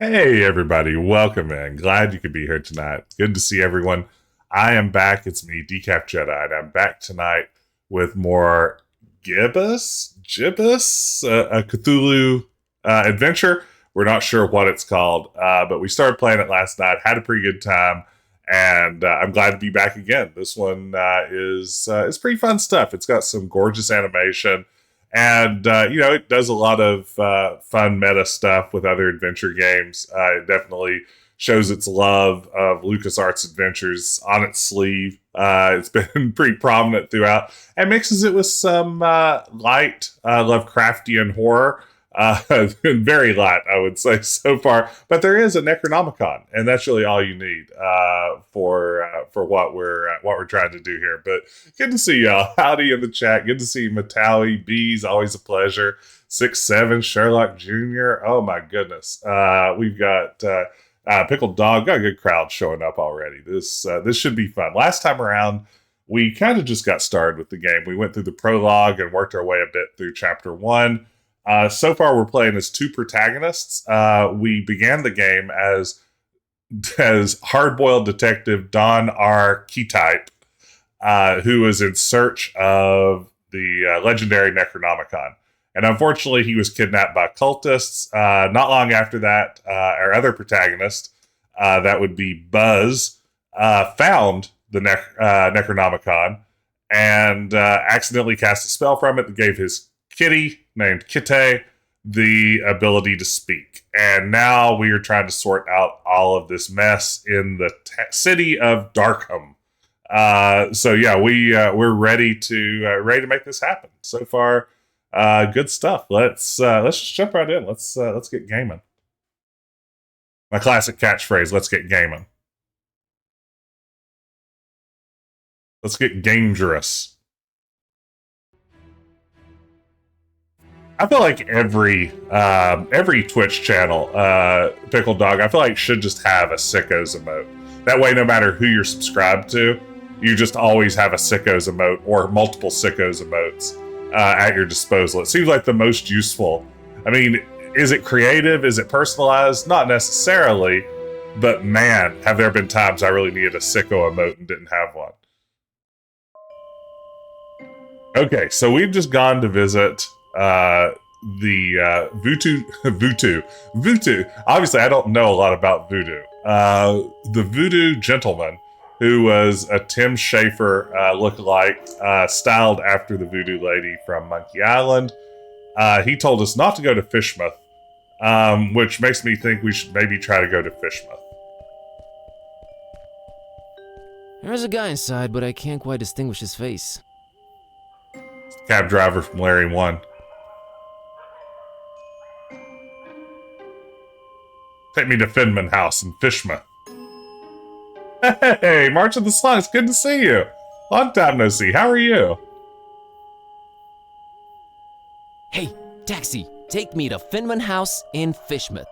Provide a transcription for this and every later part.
Hey everybody, welcome in. Glad you could be here tonight. Good to see everyone. I am back. It's me, Decaf Jedi, and I'm back tonight with more Gibbous, a Cthulhu Adventure. We're not sure what it's called, but we started playing it last night, had a pretty good time, and I'm glad to be back again. This one is pretty fun stuff. It's got some gorgeous animation. And, it does a lot of fun meta stuff with other adventure games. It definitely shows its love of LucasArts adventures on its sleeve. It's been pretty prominent throughout. And mixes it with some light Lovecraftian horror. Very light, I would say, so far. But there is a Necronomicon, and that's really all you need for what we're trying to do here. But good to see y'all. Howdy in the chat. Good to see Matawi. B's always a pleasure. 6'7", Sherlock Jr. Oh my goodness. We've got Pickled Dog. Got a good crowd showing up already. This should be fun. Last time around, we kind of just got started with the game. We went through the prologue and worked our way a bit through chapter 1. So far, we're playing as two protagonists. We began the game as hard-boiled detective Don R. Ketype, who was in search of the legendary Necronomicon. And unfortunately, he was kidnapped by cultists. Not long after that, our other protagonist, that would be Buzz, found the Necronomicon and accidentally cast a spell from it that gave his kitty, named Kitteh, the ability to speak. And now we are trying to sort out all of this mess in the city of Darkham. We're ready to make this happen. So far, good stuff. Let's just jump right in. Let's get gaming. My classic catchphrase, let's get gaming. Let's get dangerous. I feel like every Twitch channel, Pickled Dog, I feel like should just have a sickos emote. That way, no matter who you're subscribed to, you just always have a sickos emote or multiple sickos emotes at your disposal. It seems like the most useful. I mean, is it creative? Is it personalized? Not necessarily, but man, have there been times I really needed a sicko emote and didn't have one. Okay, so we've just gone to visit the Voodoo. Obviously, I don't know a lot about voodoo. The Voodoo gentleman, who was a Tim Schafer lookalike, styled after the Voodoo lady from Monkey Island. He told us not to go to Fishmouth, which makes me think we should maybe try to go to Fishmouth. There's a guy inside, but I can't quite distinguish his face. It's the cab driver from Larry 1. Take me to Finman House in Fishmouth. Hey, March of the Slugs, good to see you. Long time no see. How are you? Hey, taxi, take me to Finman House in Fishmouth.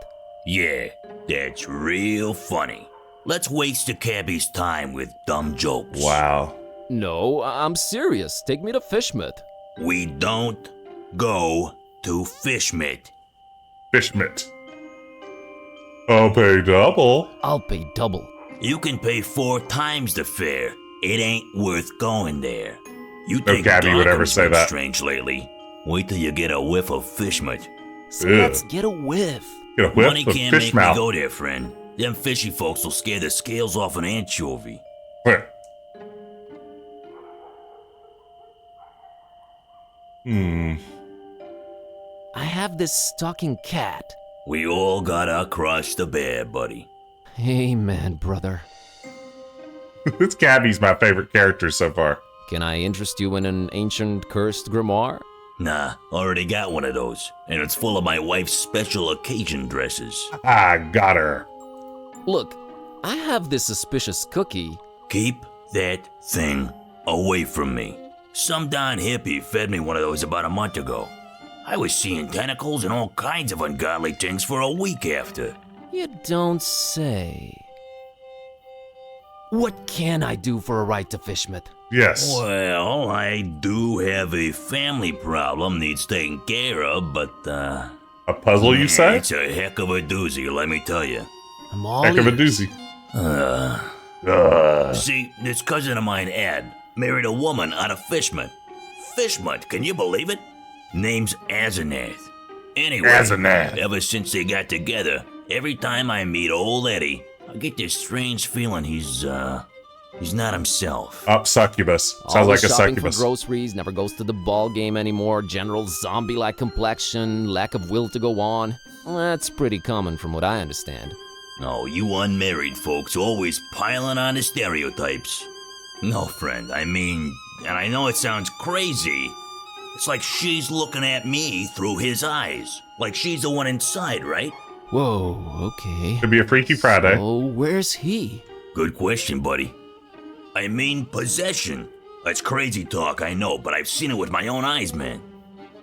Yeah, that's real funny. Let's waste the cabbie's time with dumb jokes. Wow. No, I'm serious. Take me to Fishmouth. We don't go to Fishmouth. Fishmouth. I'll pay double. I'll pay double. You can pay 4 times the fare. It ain't worth going there. You No think cabbie would ever Darkham's say been that. strange lately. Wait till you get a whiff of Fishmouth. So Ew. let's get a whiff. Get a whiff Money of can't make fish me mouth. go there, friend. Them fishy folks will scare the scales off an anchovy. I I have this stalking cat. We all gotta cross the bear, buddy. Amen, brother. This Cabby's my favorite character so far. Can I interest you in an ancient cursed grimoire? Nah, already got one of those, and it's full of my wife's special occasion dresses. I got her. Look, I have this suspicious cookie. Keep that thing away from me. Some darn hippie fed me one of those about a month ago. I was seeing tentacles and all kinds of ungodly things for a week after. You don't say. What can I do for a ride to Fishmouth? Yes. Well, I do have a family problem needs taken care of, but, A puzzle, you say? It's a heck of a doozy, let me tell you. I'm all Heck of a ears. doozy. See, this cousin of mine, Ed, married a woman out of Fishmouth. Fishmouth, can you believe it? Name's Asenath. Anyway, Asenath. ever since they got together, every time I meet old Eddie, I get this strange feeling he's not himself. Up succubus. Sounds Always like a shopping succubus. for groceries, never goes to the ball game anymore, general zombie-like complexion, lack of will to go on. Well, that's pretty common from what I understand. Oh, you unmarried folks always piling on the stereotypes. No, friend, I mean, and I know it sounds crazy, it's like she's looking at me through his eyes. Like she's the one inside, right? Whoa, okay. Could be a Freaky Friday. So, where's he? Good question, buddy. I mean, possession. That's crazy talk, I know, but I've seen it with my own eyes, man.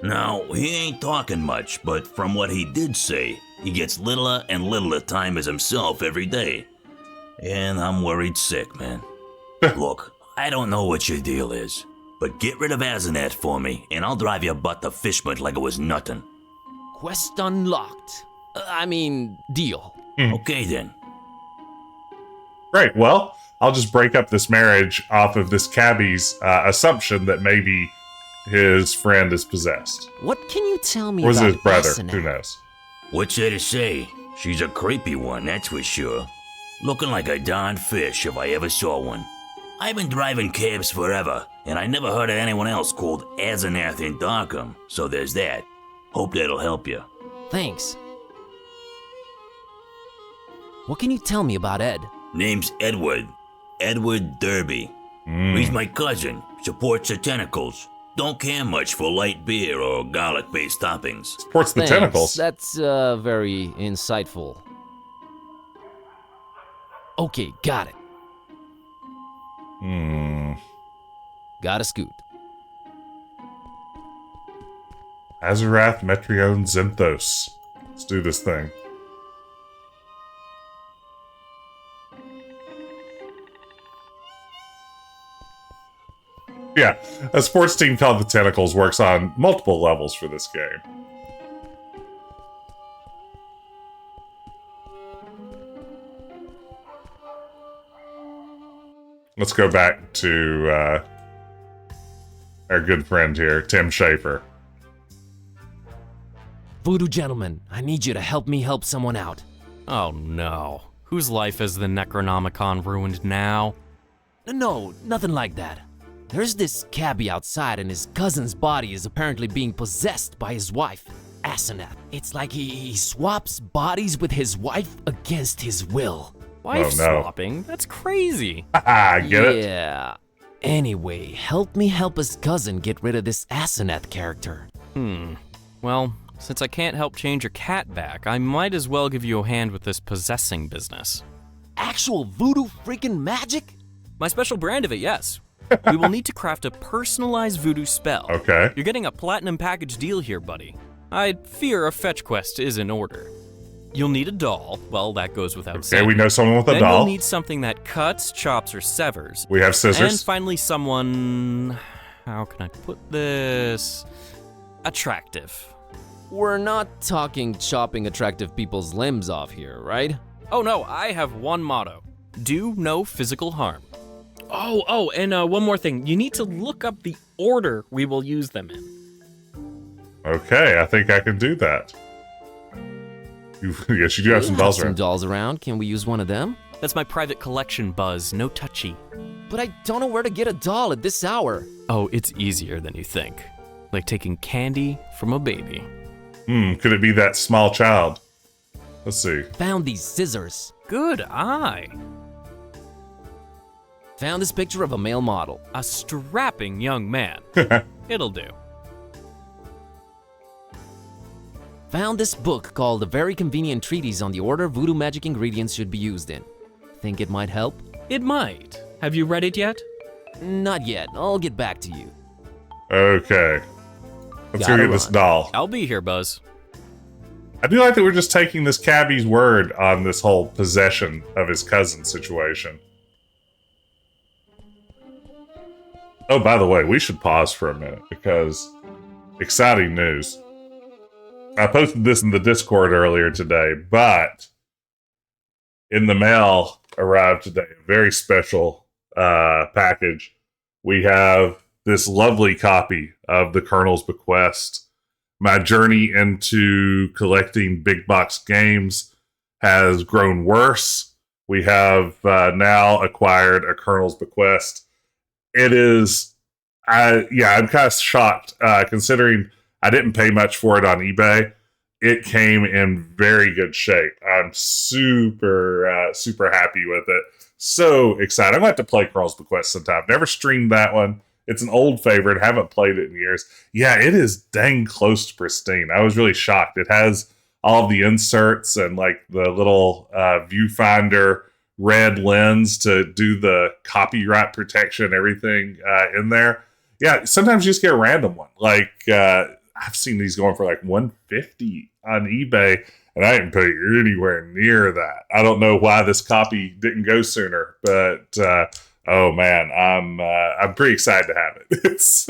Now, he ain't talking much, but from what he did say, he gets littler and littler time as himself every day. And I'm worried sick, man. Look, I don't know what your deal is, but get rid of Asenath for me, and I'll drive your butt to Fishmouth like it was nothing. Quest unlocked. Deal. Okay then. Great. Well, I'll just break up this marriage off of this cabbie's assumption that maybe his friend is possessed. What can you tell me Or was about it his brother? Asenath? Who knows? What's there to say? She's a creepy one, that's for sure. Looking like a darn fish if I ever saw one. I've been driving cabs forever, and I never heard of anyone else called Asenath in Darkham, so there's that. Hope that'll help you. Thanks. What can you tell me about Ed? Name's Edward. Edward Derby. He's my cousin, supports the tentacles. Don't care much for light beer or garlic-based toppings. Supports the Thanks. tentacles. That's very insightful. Okay, got it. Gotta scoot. Azarath, Metrione, Zenthos. Let's do this thing. Yeah, a sports team called the Tentacles works on multiple levels for this game. Let's go back to our good friend here, Tim Schafer. Voodoo gentleman, I need you to help me help someone out. Oh no. Whose life is the Necronomicon ruined now? No, nothing like that. There's this cabbie outside and his cousin's body is apparently being possessed by his wife, Asenath. It's like he swaps bodies with his wife against his will. Wife Oh, no. swapping? That's crazy. Haha, get it? Yeah. Anyway, help me help his cousin get rid of this Asenath character. Well, since I can't help change your cat back, I might as well give you a hand with this possessing business. Actual voodoo freaking magic? My special brand of it, yes. We will need to craft a personalized voodoo spell. Okay. You're getting a platinum package deal here, buddy. I fear a fetch quest is in order. You'll need a doll. Well, that goes without Okay, saying. we know someone with a Then doll. you'll need something that cuts, chops, or severs. We have scissors. And finally someone... How can I put this? Attractive. We're not talking chopping attractive people's limbs off here, right? Oh no, I have one motto. Do no physical harm. And one more thing. You need to look up the order we will use them in. Okay, I think I can do that. Yes, you do have some dolls Some around. dolls around. Can we use one of them? That's my private collection, Buzz. No touchy. But I don't know where to get a doll at this hour. Oh, it's easier than you think. Like taking candy from a baby. Could it be that small child? Let's see. Found these scissors. Good eye. Found this picture of a male model. A strapping young man. It'll do. Found this book called A Very Convenient Treatise on the Order voodoo magic ingredients should be used in. Think it might help? It might. Have you read it yet? Not yet. I'll get back to you. Okay. Let's go Gotta get this run. doll. I'll be here, Buzz. I do like that we're just taking this cabbie's word on this whole possession of his cousin situation. Oh, by the way, we should pause for a minute because exciting news. I posted this in the Discord earlier today, but in the mail arrived today, a very special package. We have this lovely copy of the Colonel's Bequest. My journey into collecting big box games has grown worse. We have now acquired a Colonel's Bequest. It is, I'm kind of shocked considering I didn't pay much for it on eBay. It came in very good shape. I'm super happy with it. So excited. I'm going to have to play Colonel's Bequest sometime. Never streamed that one. It's an old favorite. Haven't played it in years. Yeah, it is dang close to pristine. I was really shocked. It has all of the inserts and like the little viewfinder red lens to do the copyright protection, everything in there. Yeah, sometimes you just get a random one. Like I've seen these going for like $150 on eBay, and I didn't pay anywhere near that. I don't know why this copy didn't go sooner, but oh man, I'm pretty excited to have it. It's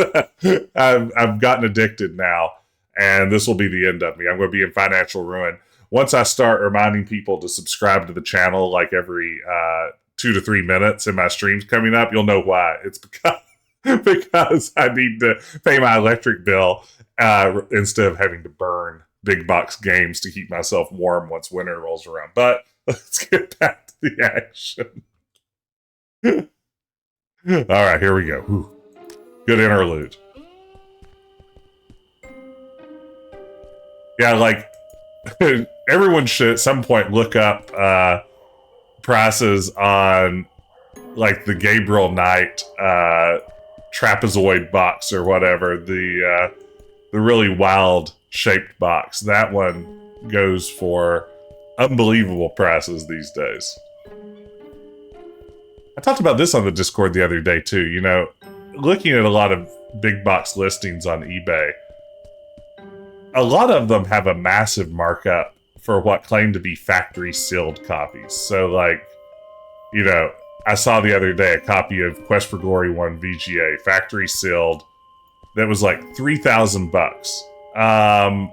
I've gotten addicted now, and this will be the end of me. I'm going to be in financial ruin once I start reminding people to subscribe to the channel like every 2 to 3 minutes in my streams coming up. You'll know why. It's because I need to pay my electric bill instead of having to burn big box games to keep myself warm once winter rolls around. But let's get back to the action. All right, here we go. Whew. Good interlude. Yeah, like everyone should at some point look up prices on like the Gabriel Knight trapezoid box or whatever, the really wild shaped box. That one goes for unbelievable prices these days. I talked about this on the Discord the other day too. You know, looking at a lot of big box listings on eBay, a lot of them have a massive markup for what claim to be factory sealed copies. So like, you know, I saw the other day a copy of Quest for Glory 1 VGA factory sealed that was like $3,000.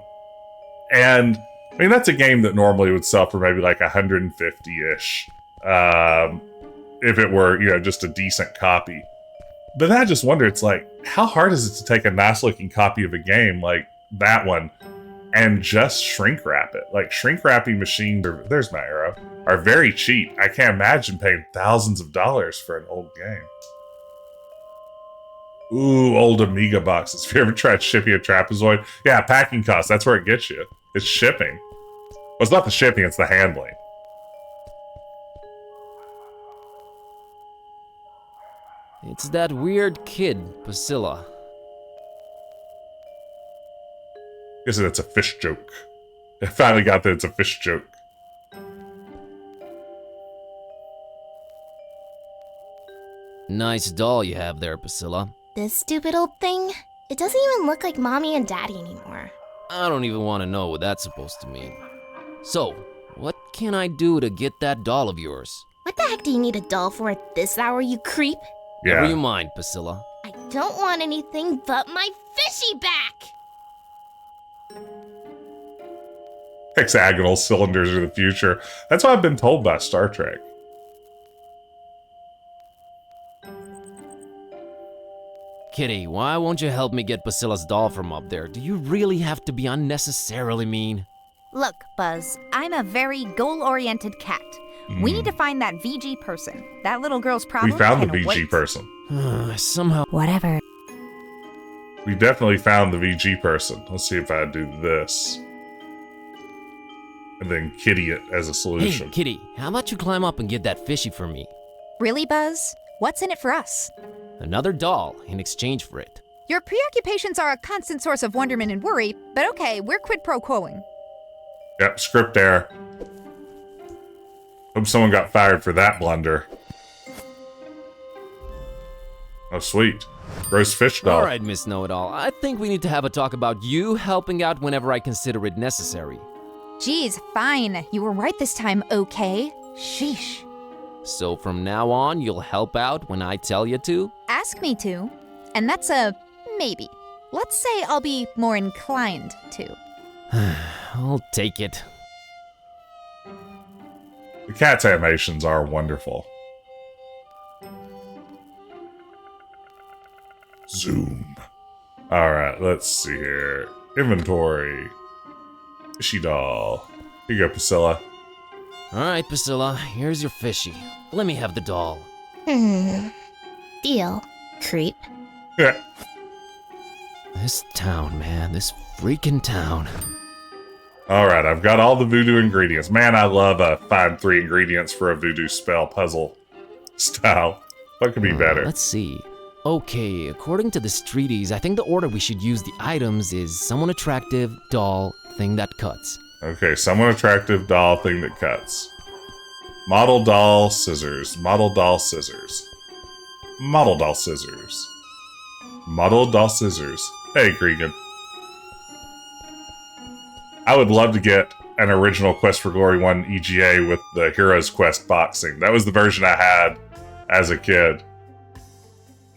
And I mean, that's a game that normally would sell for maybe like 150-ish. If it were, you know, just a decent copy. But then I just wonder, it's like, how hard is it to take a nice looking copy of a game like that one and just shrink wrap it? Like, shrink wrapping machines there's my arrow, are very cheap. I can't imagine paying thousands of dollars for an old game. Ooh, old Amiga boxes. Have you ever tried shipping a trapezoid? Yeah, packing costs, that's where it gets you. It's shipping. Well, it's not the shipping, it's the handling. It's that weird kid, Priscilla. Guess that's a fish joke. I finally got that it's a fish joke. Nice doll you have there, Priscilla. This stupid old thing? It doesn't even look like Mommy and Daddy anymore. I don't even want to know what that's supposed to mean. So, what can I do to get that doll of yours? What the heck do you need a doll for at this hour, you creep? Never you Yeah. mind, Priscilla. I don't want anything but my fishy back! Hexagonal cylinders are the future. That's what I've been told by Star Trek. Kitty, why won't you help me get Priscilla's doll from up there? Do you really have to be unnecessarily mean? Look, Buzz, I'm a very goal-oriented cat. We need to find that VG person. That little girl's problem We found the can VG wait. person. Somehow... Whatever. We definitely found the VG person. Let's see if I do this. and then Kitty it as a Hey, solution. Kitty, how about you climb up and get that fishy for me? Really, Buzz? What's in it for us? Another doll in exchange for it. Your preoccupations are a constant source of wonderment and worry, but okay, we're quid pro quoing. Yep, script error. Hope someone got fired for that blunder. Oh, sweet. Roast fish doll. All right, Miss Know-It-All, I think we need to have a talk about you helping out whenever I consider it necessary. Geez, fine. You were right this time, okay? Sheesh. So from now on, you'll help out when I tell you to? Ask me to, and that's a maybe. Let's say I'll be more inclined to. I'll take it. The cat's animations are wonderful. Zoom. Alright, let's see here. Inventory. Fishy doll. Here you go, Priscilla. All right, Priscilla, here's your fishy. Let me have the doll. Deal, creep. Yeah. This town, man, this freaking town. Alright, I've got all the voodoo ingredients. Man, I love find 3 ingredients for a voodoo spell puzzle style. What could be better? Let's see. Okay, according to this treatise, I think the order we should use the items is someone attractive, doll, thing that cuts. Okay, someone attractive, doll, thing that cuts. Model doll, scissors. Model doll, scissors. Model doll, scissors. Model doll, scissors. Hey, Cregan. I would love to get an original Quest for Glory 1 EGA with the Heroes Quest boxing. That was the version I had as a kid.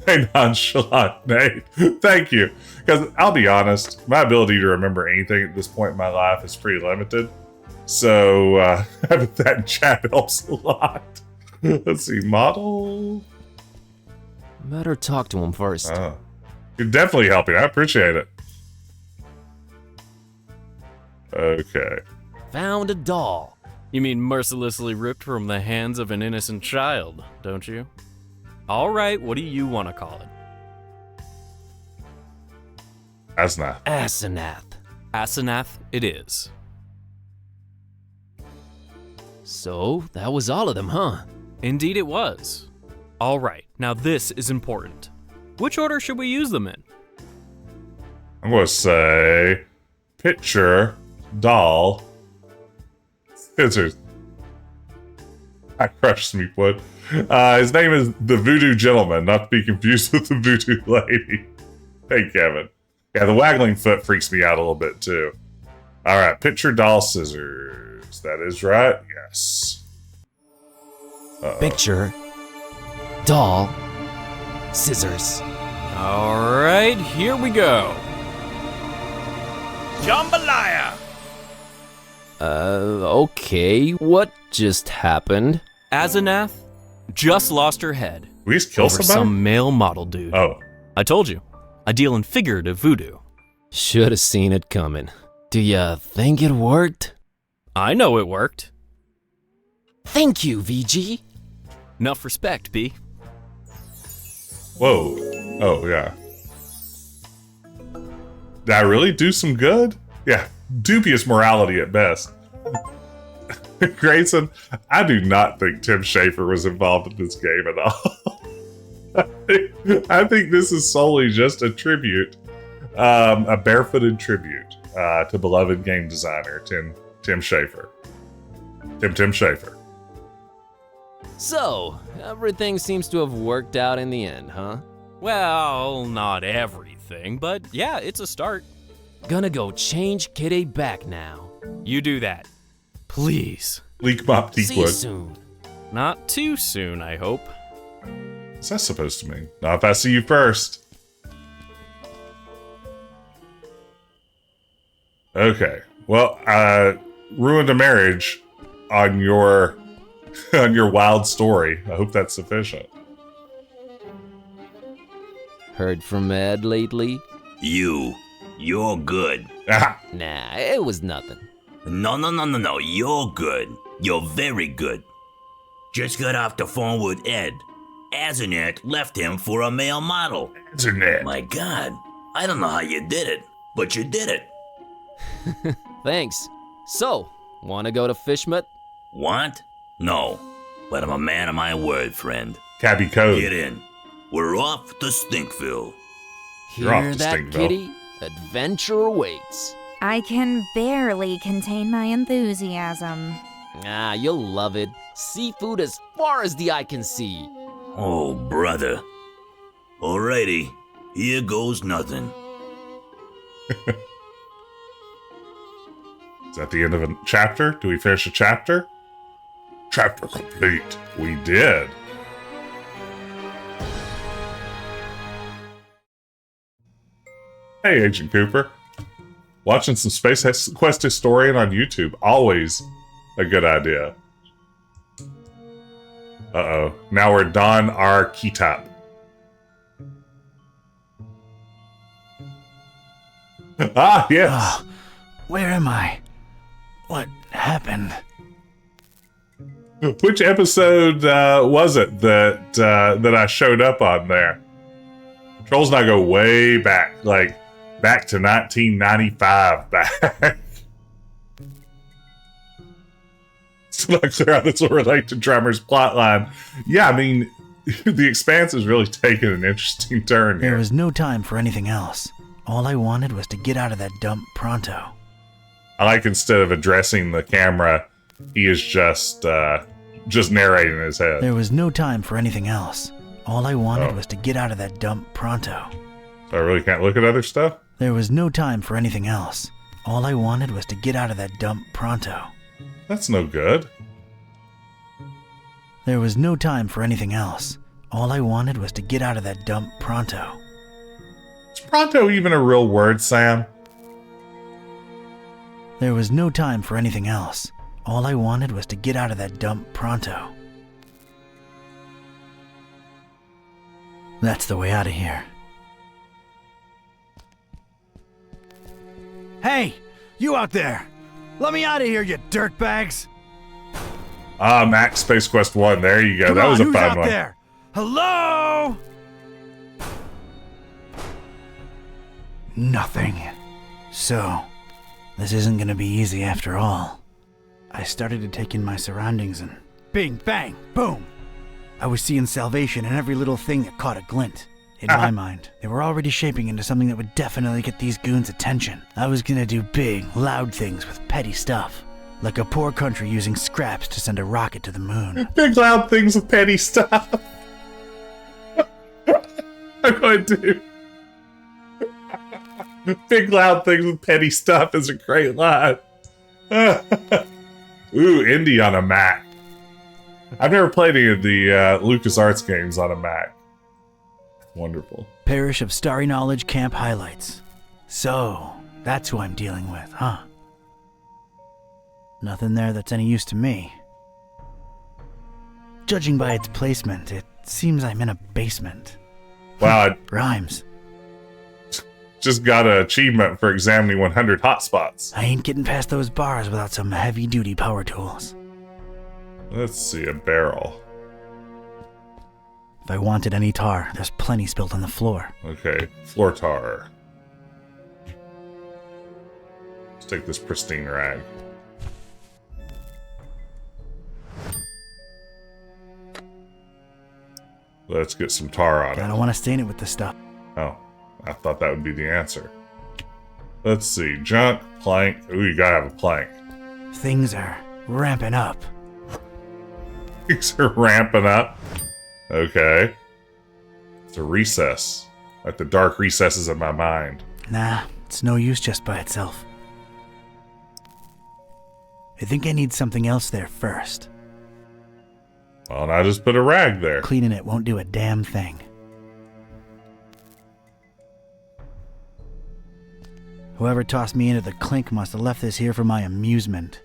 Hey, nonchalant Nate. Thank you. Because I'll be honest, my ability to remember anything at this point in my life is pretty limited. So having that in chat helps a lot. Let's see, model. Better talk to him first. Oh. You're definitely helping. I appreciate it. Okay. Found a doll. You mean mercilessly ripped from the hands of an innocent child, don't you? All right, what do you want to call it? Asnath. Asenath. Asenath it is. So, that was all of them, huh? Indeed it was. All right, now this is important. Which order should we use them in? I'm going to say picture, doll, scissors. I crushed Smeekwood. His name is the Voodoo Gentleman, not to be confused with the Voodoo Lady. Hey, Kevin. Yeah, the waggling foot freaks me out a little bit, too. All right, picture, doll, scissors. That is right? Yes. Uh-oh. Picture, doll, scissors. All right, here we go. Jambalaya! Okay, what just happened? Asenath just lost her head We just kill over somebody? some male model dude. Oh. I told you, I deal in figurative voodoo. Should have seen it coming. Do ya think it worked? I know it worked. Thank you, VG. Enough respect, B. Whoa. Oh, yeah. Did I really do some good? Yeah, dubious morality at best. Grayson, I do not think Tim Schafer was involved in this game at all. I think this is solely just a tribute, a barefooted tribute to beloved game designer Tim Schafer. Tim Schafer. So, everything seems to have worked out in the end, huh? Well, not everything, but yeah, it's a start. Gonna go change Kitteh back now. You do that. Please. Leak Mop See you Teakwood. soon. Not too soon, I hope. What's that supposed to mean? Not if I see you first. Okay. Well, I ruined a marriage on your on your wild story. I hope that's sufficient. Heard from Ed lately? You're good. Ah, Nah, it was nothing. No, you're good. You're very good. Just got off the phone with Ed. Asenath left him for a male model. internet. My God, I don't know how you did it, but you did it. Thanks. So, Wanna go to Fishmouth? What? No. But I'm a man of my word, friend. Cabby code. Get in. We're off to Stinkville. You're off Hear to that, Stinkville. kitty? Adventure awaits. I can barely contain my enthusiasm. Ah, you'll love it. Seafood as far as the eye can see. Oh, brother. Alrighty. Here goes nothing. Is that the end of a chapter? Do we finish a chapter? Chapter complete. We did. Hey, Agent Cooper. Watching some Space Quest Historian on YouTube. Always a good idea. Uh-oh. Now we're Don R. Ketype. Ah, yes. Oh, where am I? What happened? Which episode was it that I showed up on there? Trolls and I go way back, like back to 1995 back. It's not clear how this will relate to Drummer's plotline. Yeah, I mean, the Expanse is really taking an interesting turn There here. was no time for anything else. All I wanted was to get out of that dump pronto. I like instead of addressing the camera, he is just narrating in his head. There was no time for anything else. All I wanted Oh. was to get out of that dump pronto. So I really can't look at other stuff? There was no time for anything else. All I wanted was to get out of that dump pronto. That's no good. There was no time for anything else. All I wanted was to get out of that dump pronto. Is pronto even a real word, Sam? There was no time for anything else. All I wanted was to get out of that dump pronto. That's the way out of here. Hey, you out there! Let me out of here, you dirtbags! Ah, Max Space Quest 1. There you go. Come That on, was a who's fun out one. there? Hello? Nothing. So, this isn't gonna be easy after all. I started to take in my surroundings and bing, bang, boom! I was seeing salvation in every little thing that caught a glint. In my mind, they were already shaping into something that would definitely get these goons' attention. I was gonna do big, loud things with petty stuff. Like a poor country using scraps to send a rocket to the moon. Big loud things with petty stuff. I'm going to. Big loud things with petty stuff is a great line. Ooh, indie on a Mac. I've never played any of the LucasArts games on a Mac. Wonderful. Parish of Starry Knowledge Camp highlights. So, that's who I'm dealing with, huh? Nothing there that's any use to me. Judging by its placement, it seems I'm in a basement. Wow, I Rhymes. just got an achievement for examining 100 hotspots. I ain't getting past those bars without some heavy-duty power tools. Let's see, a barrel. If I wanted any tar, there's plenty spilled on the floor. Okay, floor tar. Let's take this pristine rag. Let's get some tar on I it. don't want to stain it with this stuff. Oh, I thought that would be the answer. Let's see, junk, plank. Ooh, you gotta have a plank. Things are ramping up. Things are ramping up. Okay. It's a recess. Like the dark recesses of my mind. Nah, it's no use just by itself. I think I need something else there first. Well, and I just put a rag there. Cleaning it won't do a damn thing. Whoever tossed me into the clink must have left this here for my amusement.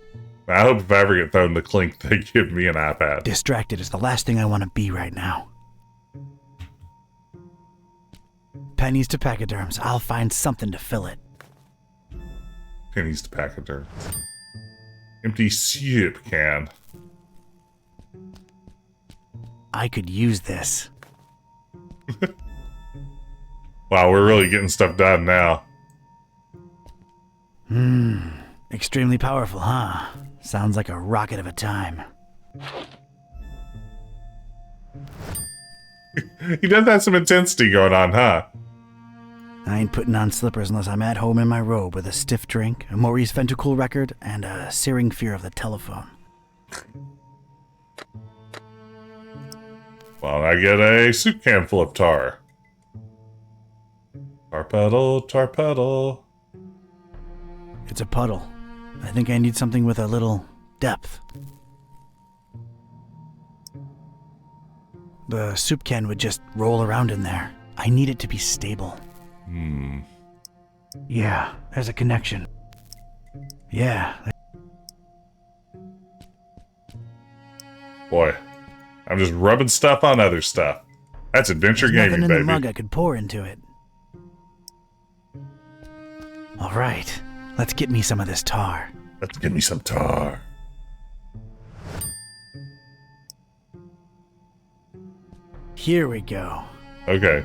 I hope if I ever get thrown in the clink, they give me an iPad. Distracted is the last thing I want to be right now. Pennies to pachyderms. I'll find something to fill it. Pennies to pachyderms. Empty soup can. I could use this. Wow, we're really getting stuff done now. Extremely powerful, huh? Sounds like a rocket of a time. He does have some intensity going on, huh? I ain't putting on slippers unless I'm at home in my robe with a stiff drink, a Maurice Ventacool record, and a searing fear of the telephone. Well, I get a soup can full of tar. Tar pedal, tar pedal. It's a puddle. I think I need something with a little depth. The soup can would just roll around in there. I need it to be stable. Yeah, there's a connection. Yeah. Boy, I'm just rubbing stuff on other stuff. That's adventure There's gaming, nothing in baby. the mug I could pour into it. All right, let's get me some of this tar. Let's give me some tar. Here we go. Okay.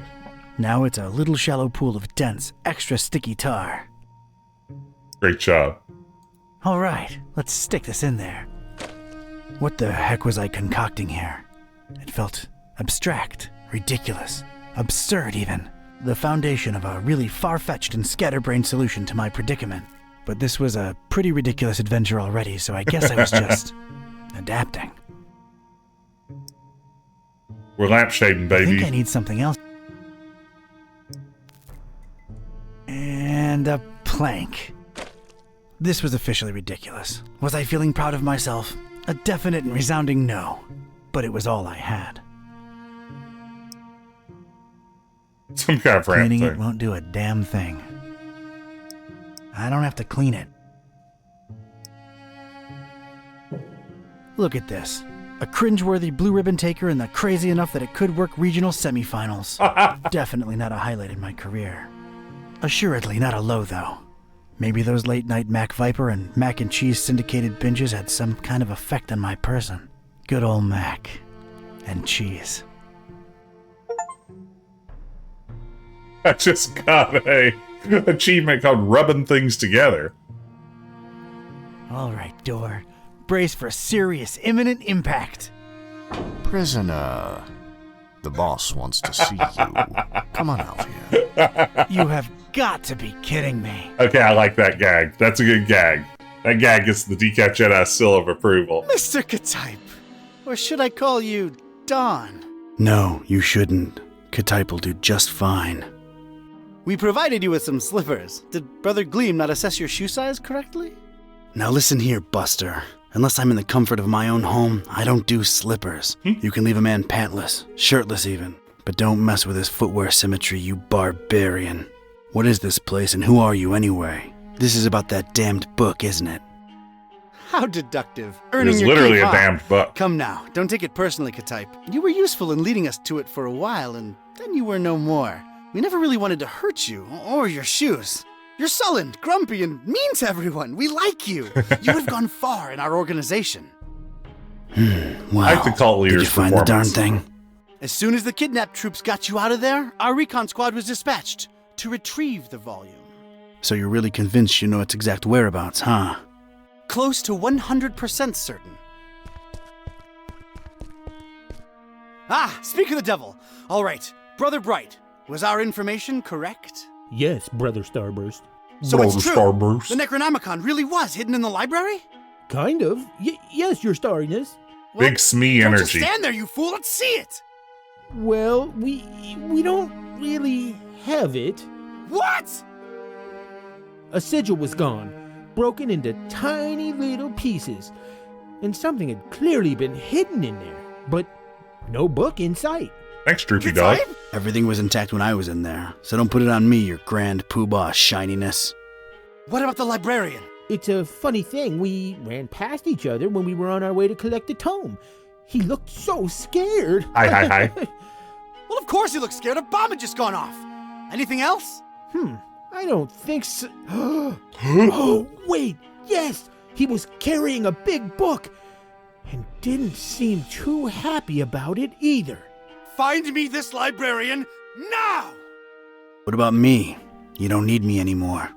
Now it's a little shallow pool of dense, extra sticky tar. Great job. All right, let's stick this in there. What the heck was I concocting here? It felt abstract, ridiculous, absurd even. The foundation of a really far-fetched and scatterbrained solution to my predicament. But this was a pretty ridiculous adventure already, so I guess I was just adapting. We're lampshading, I baby. think I need something else. And a plank. This was officially ridiculous. Was I feeling proud of myself? A definite and resounding no. But it was all I had. Some kind of ramp Cleaning it thing. won't do a damn thing. I don't have to clean it. Look at this. A cringeworthy blue ribbon taker and the crazy enough that it could work regional semifinals. Definitely not a highlight in my career. Assuredly not a low, though. Maybe those late night Mac Viper and mac and cheese syndicated binges had some kind of effect on my person. Good old mac and cheese. I just got a achievement called rubbing things together. All right, Door. Brace for serious imminent impact. Prisoner, the boss wants to see you. Come on out here. You have got to be kidding me. Okay, I like that gag. That's a good gag. That gag gets the Decaf Jedi seal of approval. Mr. Ketype. Or should I call you Don? No, you shouldn't. Ketype will do just fine. We provided you with some slippers. Did Brother Gleam not assess your shoe size correctly? Now listen here, Buster. Unless I'm in the comfort of my own home, I don't do slippers. You can leave a man pantless, shirtless even. But don't mess with his footwear symmetry, you barbarian. What is this place and who are you anyway? This is about that damned book, isn't it? How deductive. Earning It's your literally keep, a huh? damned book. Come now, don't take it personally, Ketype. You were useful in leading us to it for a while, and then you were no more. We never really wanted to hurt you, or your shoes. You're sullen, grumpy, and mean to everyone. We like you. You have gone far in our organization. Wow. I like the cult Did you leader's find the darn performance. thing? As soon as the kidnapped troops got you out of there, our recon squad was dispatched to retrieve the volume. So you're really convinced you know its exact whereabouts, huh? Close to 100% certain. Ah, speak of the devil. All right, Brother Bright, was our information correct? Yes, Brother Starburst. So it's true. Starburst. The Necronomicon really was hidden in the library? Kind of. Yes, Your Starriness. Big Smee Don't energy. just stand there, you fool. Let's see it. Well, we don't really have it. What? A sigil was gone, broken into tiny little pieces, and something had clearly been hidden in there, but no book in sight. Thanks, Droopy Dog. Everything was intact when I was in there, so don't put it on me, your grand poobah shininess. What about the librarian? It's a funny thing, we ran past each other when we were on our way to collect the tome. He looked so scared. Hi. Well, of course he looks scared. A bomb had just gone off. Anything else? I don't think so. Oh, wait, yes! He was carrying a big book and didn't seem too happy about it either. Find me this librarian now! What about me? You don't need me anymore.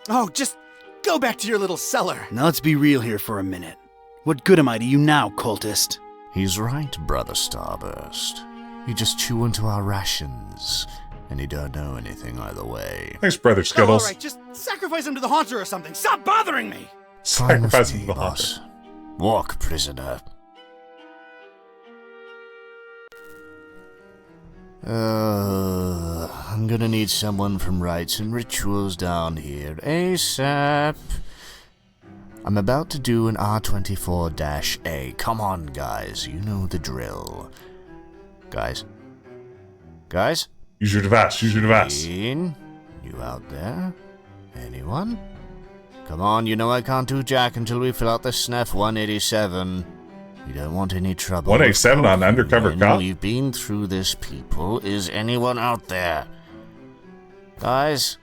Oh, just Go back to your little cellar. Now let's be real here for a minute. What good am I to you now, cultist? He's right, Brother Starburst. You just chew into our rations, and you don't know anything either way. Thanks, Brother Oh, Skittles. all right, just sacrifice him to the haunter or something. Stop bothering me! Fine with Sacrifice me, him to the boss. Walk, prisoner. I'm gonna need someone from rites and rituals down here ASAP. I'm about to do an R24-A. Come on, guys. You know the drill. Guys? Use your device. Use your device. Dean? You out there? Anyone? Come on, you know I can't do jack until we fill out the SNF 187. We don't want any trouble. 187 on undercover cop? We've been through this, people. Is anyone out there? Guys?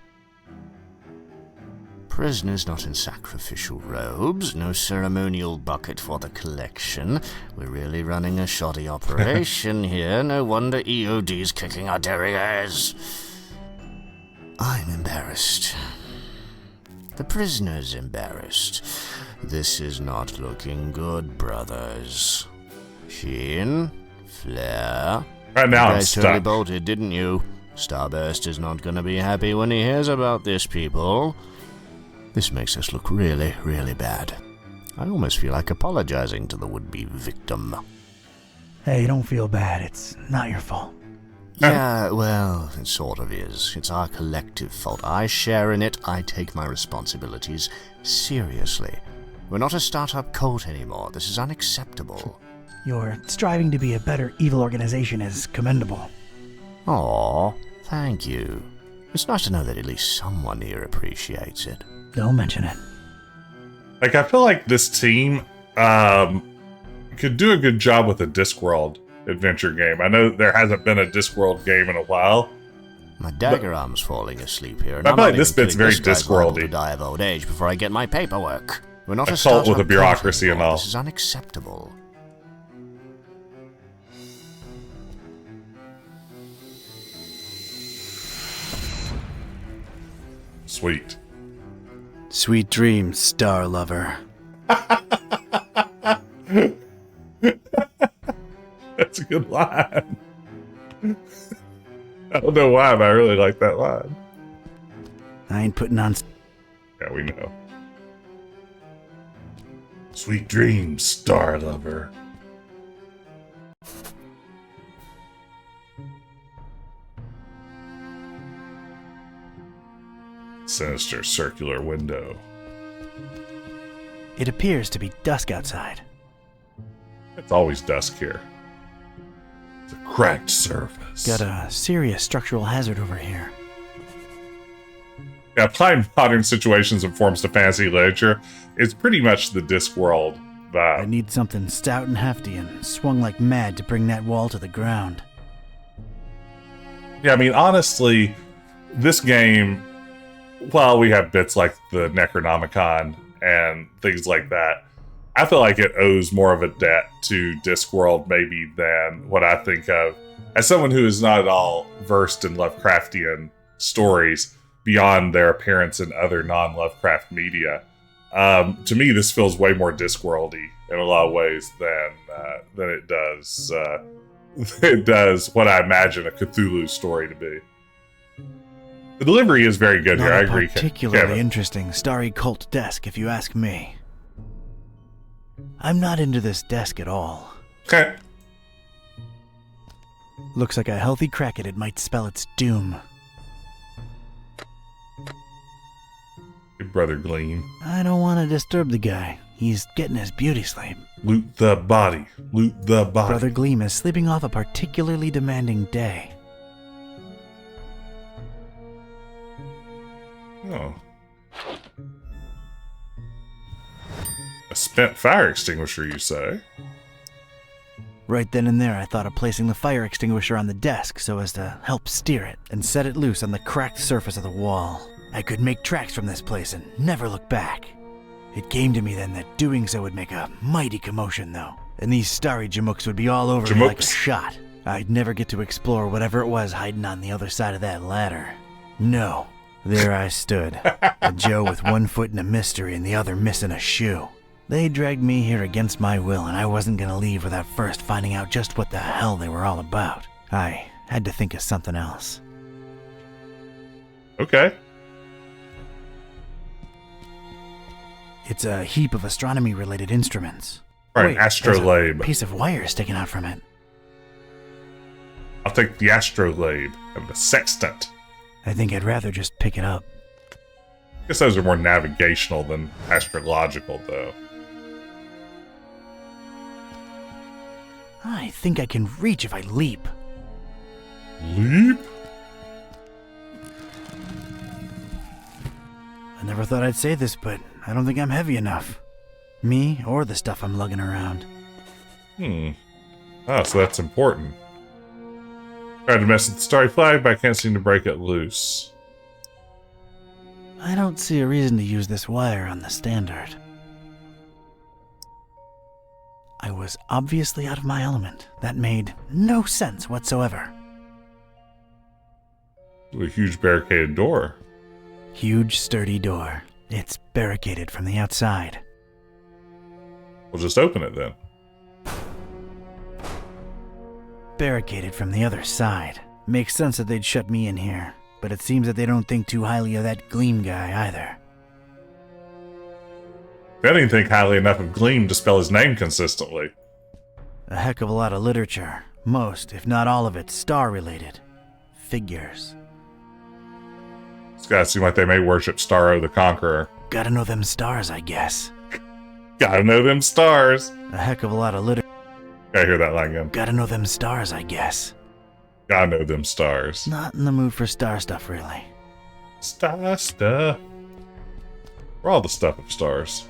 Prisoners not in sacrificial robes, no ceremonial bucket for the collection. We're really running a shoddy operation here. No wonder EOD's kicking our derrieres. I'm embarrassed. The prisoner's embarrassed. This is not looking good, brothers. Sheen, Flair. Right now, you I'm guys totally stuck. bolted, didn't you? Starburst is not gonna be happy when he hears about this, people. This makes us look really, really bad. I almost feel like apologizing to the would-be victim. Hey, don't feel bad. It's not your fault. Yeah, well, it sort of is. It's our collective fault. I share in it. I take my responsibilities seriously. We're not a startup cult anymore. This is unacceptable. Your striving to be a better evil organization is commendable. Aw, thank you. It's nice to know that at least someone here appreciates it. Don't mention it. Like, I feel like this team could do a good job with a Discworld adventure game. I know there hasn't been a Discworld game in a while. My dagger arm's falling asleep here. And I I'm feel like not this even bit's kidding. very This guy's liable Discworld-y. to die of old age before I get my paperwork. We're not A a cult with startup a bureaucracy and anymore. all. This is unacceptable. Sweet. Sweet dreams, star lover. That's a good line. I don't know why, but I really like that line. I ain't putting on... Yeah, we know. Sweet dreams, star lover. Sinister circular window. It appears to be dusk outside. It's always dusk here. It's a cracked surface. Got a serious structural hazard over here. Yeah, applying modern situations and forms to fantasy literature is pretty much the Discworld I vibe. need something stout and hefty and swung like mad to bring that wall to the ground. Yeah, I mean, honestly, this game, while we have bits like the Necronomicon and things like that, I feel like it owes more of a debt to Discworld maybe than what I think of as someone who is not at all versed in Lovecraftian stories beyond their appearance in other non-Lovecraft media. To me, this feels way more Discworld-y in a lot of ways than it does it does what I imagine a Cthulhu story to be. The delivery is very good Not here. I a agree, particularly Kevin. interesting starry cult desk, if you ask me. I'm not into this desk at all. Okay. Looks like a healthy crack at it might spell its doom. Your brother Gleam. I don't want to disturb the guy. He's getting his beauty sleep. Loot the body. Loot the body. Brother Gleam is sleeping off a particularly demanding day. Oh. A spent fire extinguisher, you say? Right then and there, I thought of placing the fire extinguisher on the desk so as to help steer it and set it loose on the cracked surface of the wall. I could make tracks from this place and never look back. It came to me then that doing so would make a mighty commotion, though, and these starry jamooks would be all over me like a Jamooks? shot. I'd never get to explore whatever it was hiding on the other side of that ladder. No, There I stood, a Joe with one foot in a mystery and the other missing a shoe. They dragged me here against my will, and I wasn't gonna leave without first finding out just what the hell they were all about. I had to think of something else. Okay. It's a heap of astronomy-related instruments. Right, Wait, there's astrolabe. a piece of wire sticking out from it. I'll take the astrolabe and the sextant. I think I'd rather just pick it up. I guess those are more navigational than astrological, though. I think I can reach if I leap. Leap? I never thought I'd say this, but I don't think I'm heavy enough. Me or the stuff I'm lugging around. Oh, so that's important. Tried to mess with the starry flag, but I can't seem to break it loose. I don't see a reason to use this wire on the standard. I was obviously out of my element. That made no sense whatsoever. A huge barricaded door. Huge, sturdy door. It's barricaded from the outside. We'll just open it then. Barricaded from the other side. Makes sense that they'd shut me in here, but it seems that they don't think too highly of that Gleam guy either. They didn't think highly enough of Gleam to spell his name consistently. A heck of a lot of literature. Most, if not all of it, star-related. Figures. These guys seem like they may worship Starro the Conqueror. Gotta know them stars, I guess. Gotta know them stars. A heck of a lot of literature. Gotta hear that line again. Gotta know them stars, I guess. Gotta know them stars. Not in the mood for star stuff, really. Star stuff. We're all the stuff of stars.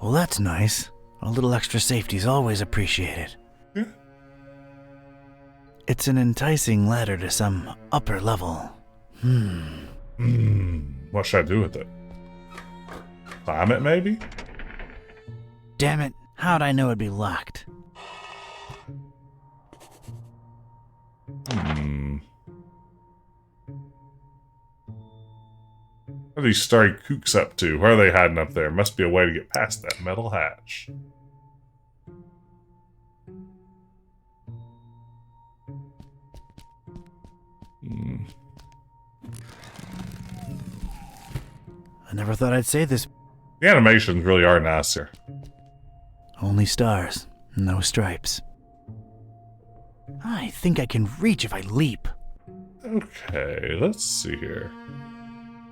Well, that's nice. A little extra safety's always appreciated. Yeah. It's an enticing ladder to some upper level. What should I do with it? Climb it, maybe? Damn it, how'd I know it'd be locked? What are these starry kooks up to? Where are they hiding up there? Must be a way to get past that metal hatch. I never thought I'd say this. The animations really are nice here. Only stars, no stripes. I think I can reach if I leap. Okay, let's see here.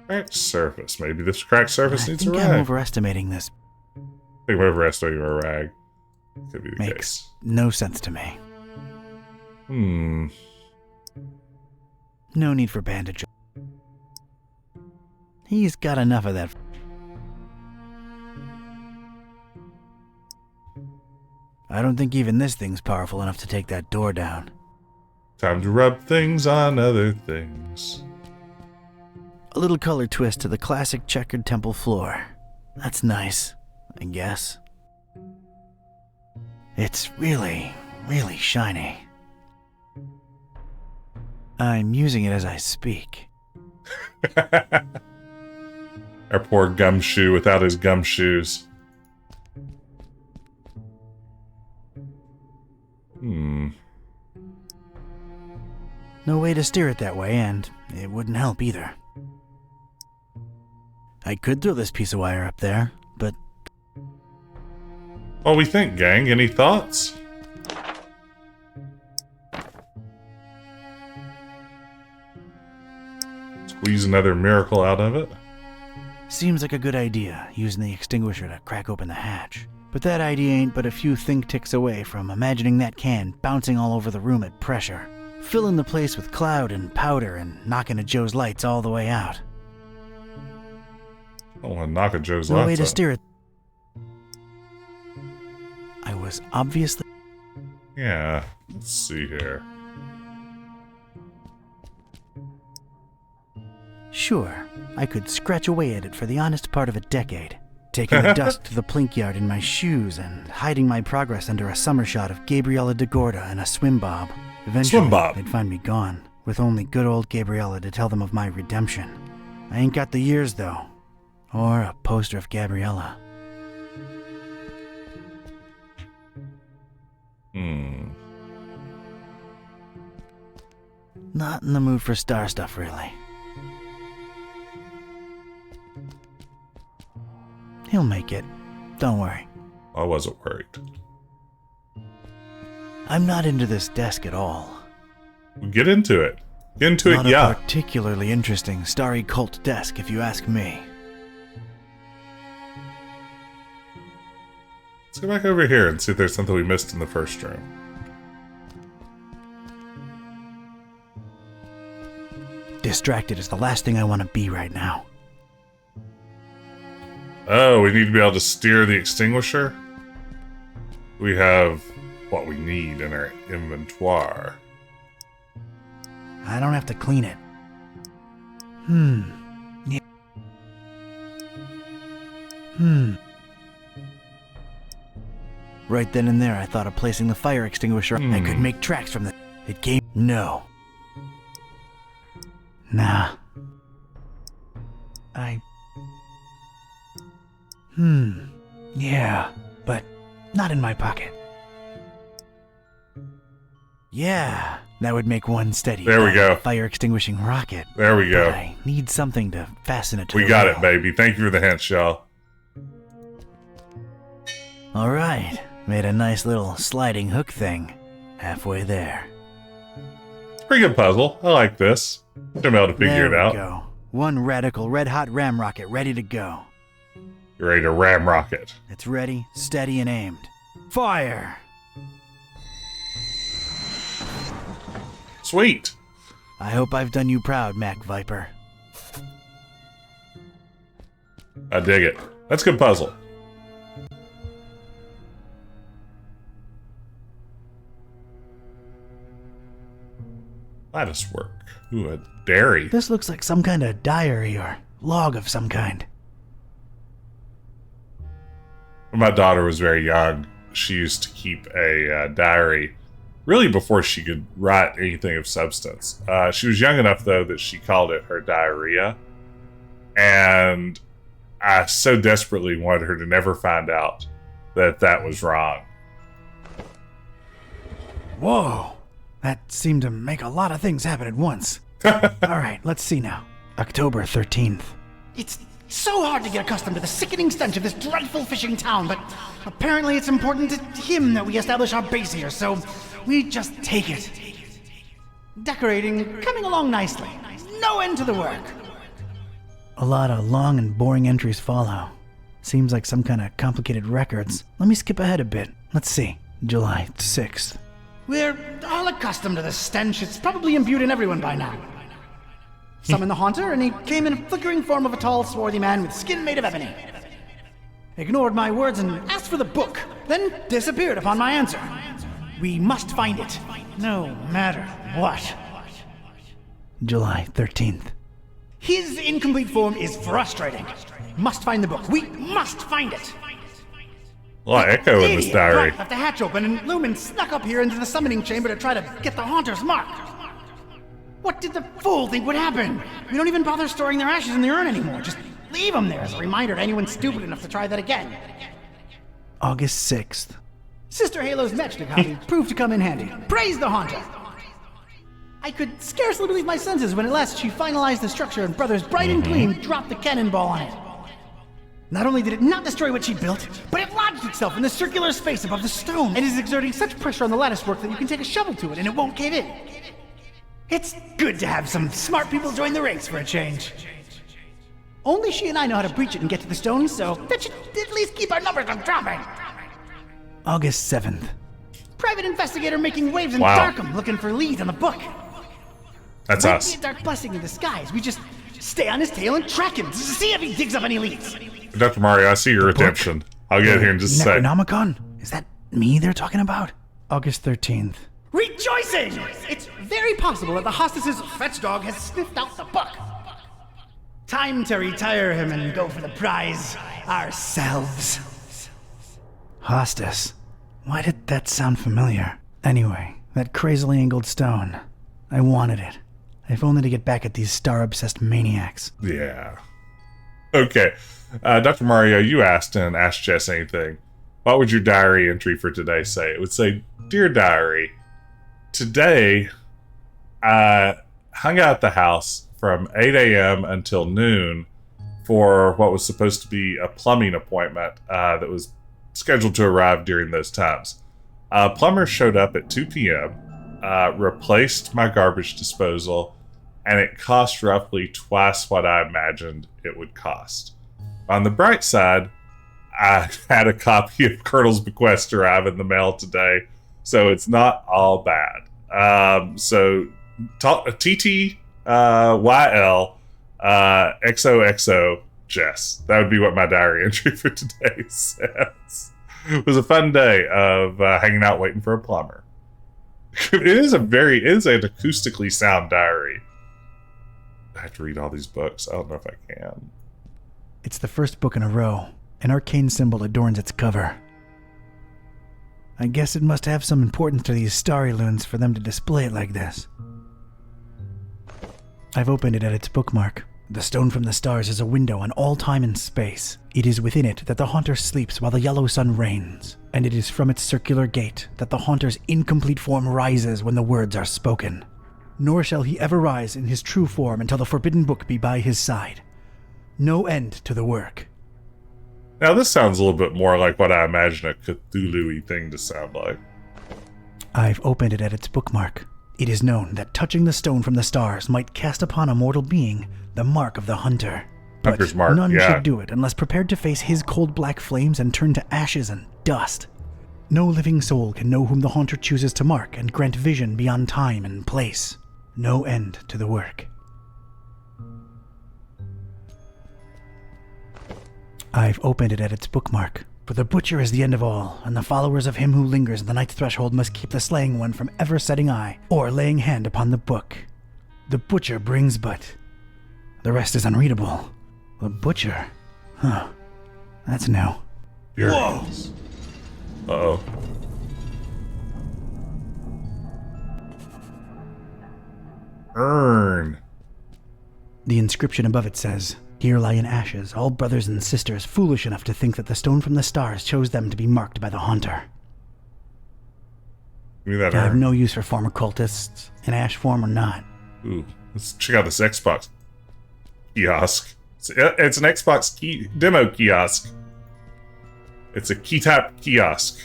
Cracked surface. Maybe this cracked surface needs a I think rag. I'm overestimating this. I think I'm overestimating a rag. Could be the Makes case. no sense to me. No need for bandage. He's got enough of that. I don't think even this thing's powerful enough to take that door down. Time to rub things on other things. A little color twist to the classic checkered temple floor. That's nice, I guess. It's really, really shiny. I'm using it as I speak. Our poor gumshoe without his gumshoes. No way to steer it that way, and it wouldn't help either. I could throw this piece of wire up there, but... What do we think, gang? Any thoughts? Squeeze another miracle out of it? Seems like a good idea, using the extinguisher to crack open the hatch. But that idea ain't but a few think ticks away from imagining that can bouncing all over the room at pressure, filling the place with cloud and powder and knocking a Joe's lights all the way out. I don't want to knock a Joe's No way lights to out. steer it. I was obviously... Yeah, let's see here. Sure, I could scratch away at it for the honest part of a decade, taking the dust to the plink yard in my shoes and hiding my progress under a summer shot of Gabriella de Gorda and a swim bob. Eventually, Swim bob. they'd find me gone. with only good old Gabriella to tell them of my redemption. I ain't got the years, though. Or a poster of Gabriella. Not in the mood for star stuff, really. He'll make it. Don't worry. I wasn't worried. I'm not into this desk at all. Get into it. Get into Not it, yeah. a particularly interesting starry cult desk, if you ask me. Let's go back over here and see if there's something we missed in the first room. Distracted is the last thing I want to be right now. Oh, we need to be able to steer the extinguisher? We have what we need in our inventory. I don't have to clean it. Yeah. Right then and there, I thought of placing the fire extinguisher. I could make tracks from the... It came... No. Nah. Yeah, but not in my pocket. Yeah, that would make one steady. There we go. Fire extinguishing rocket. There we go. But I need something to fasten it to We the got rail. it, baby. Thank you for the hint, y'all. All right, made a nice little sliding hook thing. Halfway there. Pretty good puzzle. I like this. Should be able to figure There it out. we go. One radical red-hot ram rocket ready to go. You're ready to ram rocket. It's ready, steady, and aimed. Fire! Sweet. I hope I've done you proud, Mac Viper. I dig it. That's a good puzzle. Lattice work. Ooh, a dairy. This looks like some kind of diary or log of some kind. When my daughter was very young, she used to keep a diary really before she could write anything of substance. She was young enough, though, that she called it her diarrhea. And I so desperately wanted her to never find out that that was wrong. Whoa! That seemed to make a lot of things happen at once. Alright, let's see now. October 13th. It's so hard to get accustomed to the sickening stench of this dreadful fishing town, but apparently it's important to him that we establish our base here, so we just take it. Decorating coming along nicely. No end to the work. A lot of long and boring entries follow. Seems like some kind of complicated records. Let me skip ahead a bit. Let's see. July 6th. We're all accustomed to the stench. It's probably imbued in everyone by now. Summoned the Haunter, and he came in a flickering form of a tall, swarthy man with skin made of ebony. Ignored my words and asked for the book, then disappeared upon my answer. We must find it, no matter what. July 13th. His incomplete form is frustrating. Must find the book. We must find it. A lot of echo in this Idiot diary. left the hatch open, and Lumen snuck up here into the summoning chamber to try to get the Haunter's mark. What did the fool think would happen? We don't even bother storing their ashes in the urn anymore. Just leave them there as a reminder to anyone stupid enough to try that again. August 6th. Sister Halo's matchstick hobby proved to come in handy. Praise the Haunter! I could scarcely believe my senses when at last she finalized the structure and Brothers Bright and Gleam dropped the cannonball on it. Not only did it not destroy what she built, but it lodged itself in the circular space above the stone and is exerting such pressure on the lattice work that you can take a shovel to it and it won't cave in. It's good to have some smart people join the ranks for a change. Only she and I know how to breach it and get to the stone, so that should at least keep our numbers from dropping. August 7th. Private investigator making waves in Wow. Darkham looking for leads on the book. That's Might us. be a dark blessing in disguise. We just stay on his tail and track him to see if he digs up any leads. Dr. Mario, I see your redemption. I'll get here in just a sec. Necronomicon? Is that me they're talking about? August 13th. Rejoicing! It's very possible that the hostess's fetch dog has sniffed out the book. Time to retire him and go for the prize ourselves. Hostess. Why did that sound familiar? Anyway, that crazily angled stone. I wanted it. if only to get back at these star-obsessed maniacs. Yeah. Okay. Dr. Mario, you asked in Ask Jess Anything, what would your diary entry for today say? It would say, Dear Diary, today I hung out at the house from 8 a.m. until noon for what was supposed to be a plumbing appointment that was scheduled to arrive during those times. A plumber showed up at 2 p.m., replaced my garbage disposal, and it cost roughly twice what I imagined it would cost. On the bright side, I had a copy of Colonel's Bequest arrive in the mail today, so it's not all bad. So TTYL XOXO Jess. That would be what my diary entry for today says. It was a fun day of hanging out waiting for a plumber. It is an acoustically sound diary. I have to read all these books. I don't know if I can. It's the first book in a row. An arcane symbol adorns its cover. I guess it must have some importance to these starry loons for them to display it like this. I've opened it at its bookmark. The stone from the stars is a window on all time and space. It is within it that the haunter sleeps while the yellow sun reigns, and it is from its circular gate that the haunter's incomplete form rises when the words are spoken. Nor shall he ever rise in his true form until the forbidden book be by his side. No end to the work. Now this sounds a little bit more like what I imagine a Cthulhu-y thing to sound like. I've opened it at its bookmark. It is known that touching the stone from the stars might cast upon a mortal being the mark of the hunter. Hunter's But mark, none yeah. should do it unless prepared to face his cold black flames and turn to ashes and dust. No living soul can know whom the haunter chooses to mark and grant vision beyond time and place. No end to the work. I've opened it at its bookmark. For the butcher is the end of all, and the followers of him who lingers at the night's threshold must keep the slaying one from ever setting eye or laying hand upon the book. The butcher brings but... The rest is unreadable. The butcher? Huh. That's new. Whoa! Uh-oh. Earn. The inscription above it says, Here lie in ashes all brothers and sisters foolish enough to think that the stone from the stars chose them to be marked by the haunter. Give me that I have urn. no use for former cultists, in ash form or not. Ooh, let's check out this Xbox kiosk. It's an Xbox demo kiosk. It's a Ketype kiosk.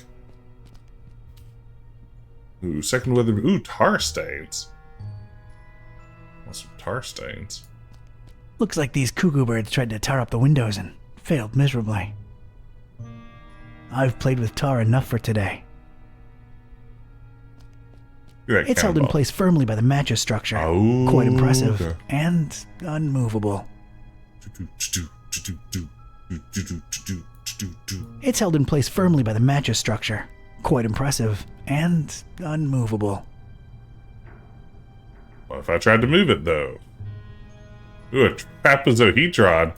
Ooh, second weather. Ooh, tar stains. Want some tar stains? Looks like these cuckoo birds tried to tar up the windows and failed miserably. I've played with tar enough for today. It's held in place firmly by the mattress structure. Oh, Quite impressive. okay. And unmovable. It's held in place firmly by the mattress structure. Quite impressive. And unmovable. What if I tried to move it, though? Ooh, a trapezohedron.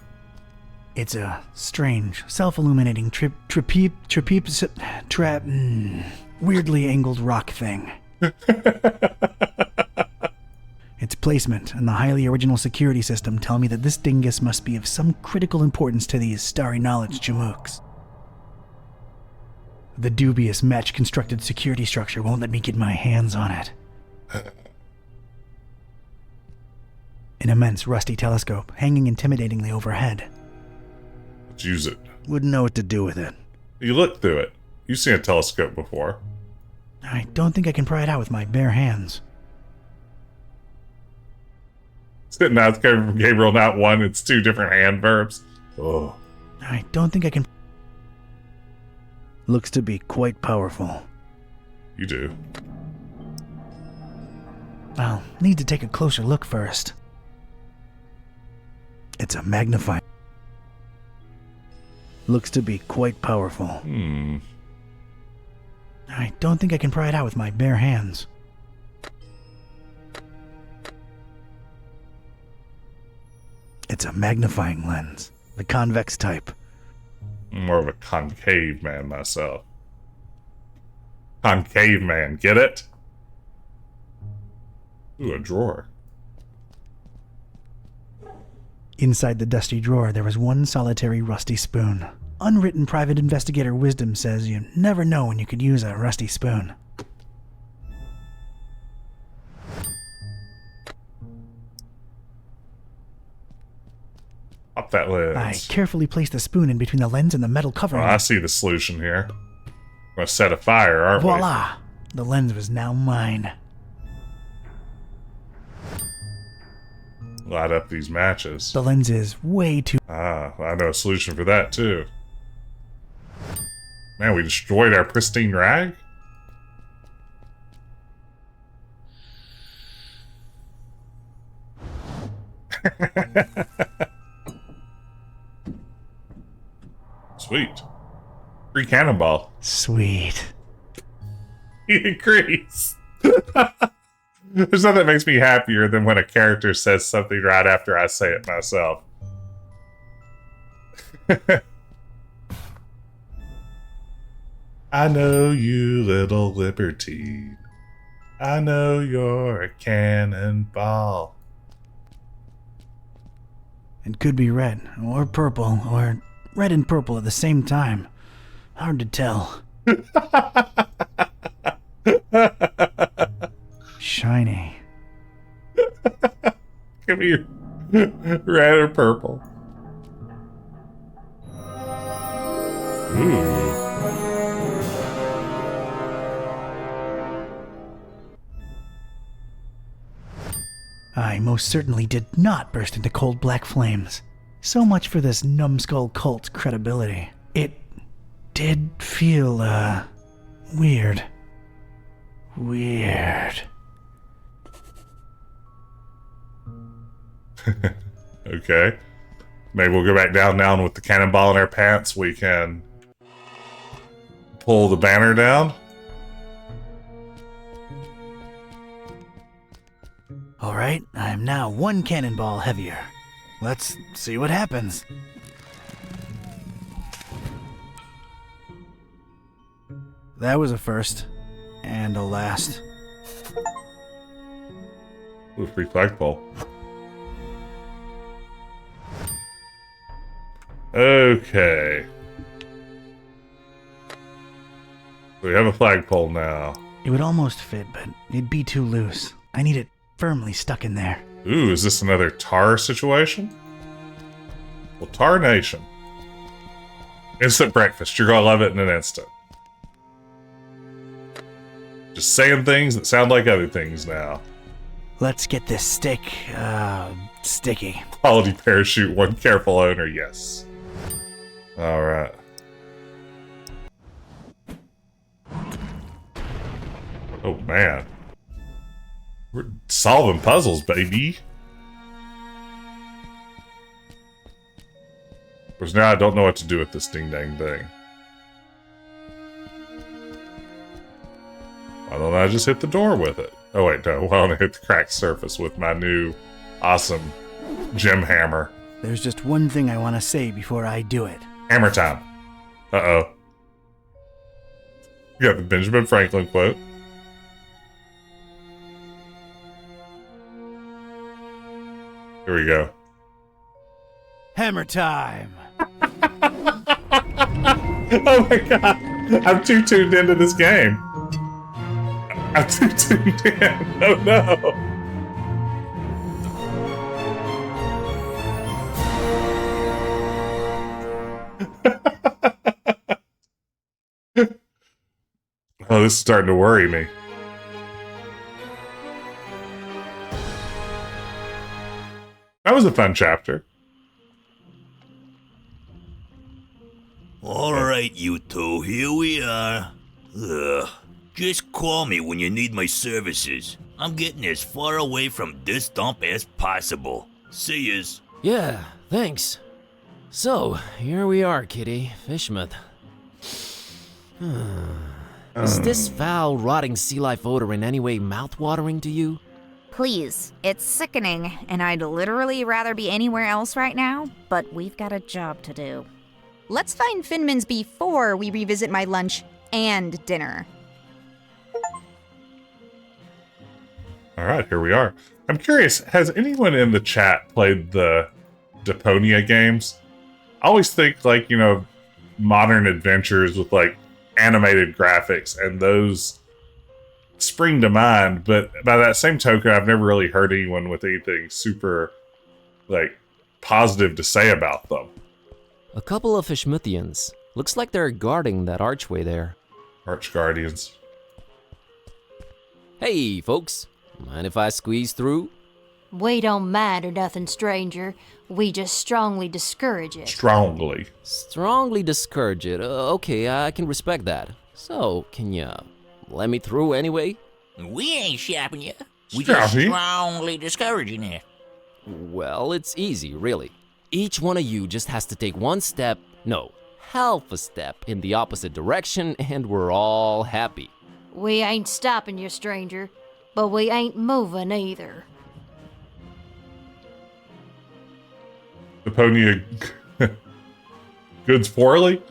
It's a strange, self-illuminating weirdly angled rock thing. Its placement and the highly original security system tell me that this dingus must be of some critical importance to these starry knowledge jamooks. The dubious match-constructed security structure won't let me get my hands on it. An immense rusty telescope hanging intimidatingly overhead. Let's use it. Wouldn't know what to do with it. You look through it. You've seen a telescope before. I don't think I can pry it out with my bare hands. Sitting out from Gabriel, not one, it's two different hand verbs. Oh. I don't think I can... Looks to be quite powerful. You do. I'll need to take a closer look first. It's a magnifying. Looks to be quite powerful. I don't think I can pry it out with my bare hands. It's a magnifying lens, the convex type. I'm more of a concave man myself. Concave man, get it? Ooh, a drawer. Inside the dusty drawer, there was one solitary rusty spoon. Unwritten private investigator wisdom says you never know when you could use a rusty spoon. Pop that lens. I carefully placed the spoon in between the lens and the metal covering. Oh, I see the solution here. We're gonna set a fire, aren't we? Voila! The lens was now mine. Light up these matches. The lens is way too... Ah, I know a solution for that, too. Man, we destroyed our pristine rag? Sweet. Free cannonball. Sweet. Increase. There's nothing that makes me happier than when a character says something right after I say it myself. I know you, little libertine. I know you're a cannonball. It could be red, or purple, or red and purple at the same time. Hard to tell. Shiny. Give me red or purple. Ooh. I most certainly did not burst into cold black flames. So much for this numbskull cult's credibility. It did feel, weird. Weird. Okay. Maybe we'll go back down now, and with the cannonball in our pants, we can pull the banner down. Alright, I am now one cannonball heavier. Let's see what happens. That was a first. And a last. Ooh, free flagpole. Okay. We have a flagpole now. It would almost fit, but it'd be too loose. I need it firmly stuck in there. Ooh, is this another tar situation? Well, Tar Nation. Instant breakfast. You're gonna love it in an instant. Just saying things that sound like other things now. Let's get this stick, sticky. Quality parachute, one careful owner, yes. Alright. Oh man. We're solving puzzles, baby. Of course, now I don't know what to do with this ding-dang thing. Why don't I just hit the door with it? Oh wait, no. Why don't I hit the cracked surface with my new awesome gem hammer? There's just one thing I want to say before I do it. Hammer time. Uh-oh. You got the Benjamin Franklin quote. Here we go. Hammer time! Oh my god! I'm too tuned into this game. I'm too tuned in. Oh no! Oh, this is starting to worry me. That was a fun chapter. Alright, you two, here we are. Ugh. Just call me when you need my services. I'm getting as far away from this dump as possible. See yous. Yeah, thanks. So, here we are, Kitty. Fishmouth. Is this foul, rotting sea life odor in any way mouth-watering to you? Please, it's sickening, and I'd literally rather be anywhere else right now, but we've got a job to do. Let's find Finman's before we revisit my lunch and dinner. Alright, here we are. I'm curious, has anyone in the chat played the Deponia games. I always think like, modern adventures with like animated graphics, and those spring to mind. But by that same token, I've never really heard anyone with anything super like positive to say about them. A couple of Fishmouthians. Looks like they're guarding that archway there. Arch Guardians. Hey, folks. Mind if I squeeze through? We don't mind or nothing, stranger. We just strongly discourage it. Strongly. Strongly discourage it. Okay, I can respect that. So, can you let me through anyway? We ain't shopping you. We just strongly discouraging it. Well, it's easy, really. Each one of you just has to take one step, no, half a step in the opposite direction, and we're all happy. We ain't stopping you, stranger, but we ain't moving either. Deponia goods poorly?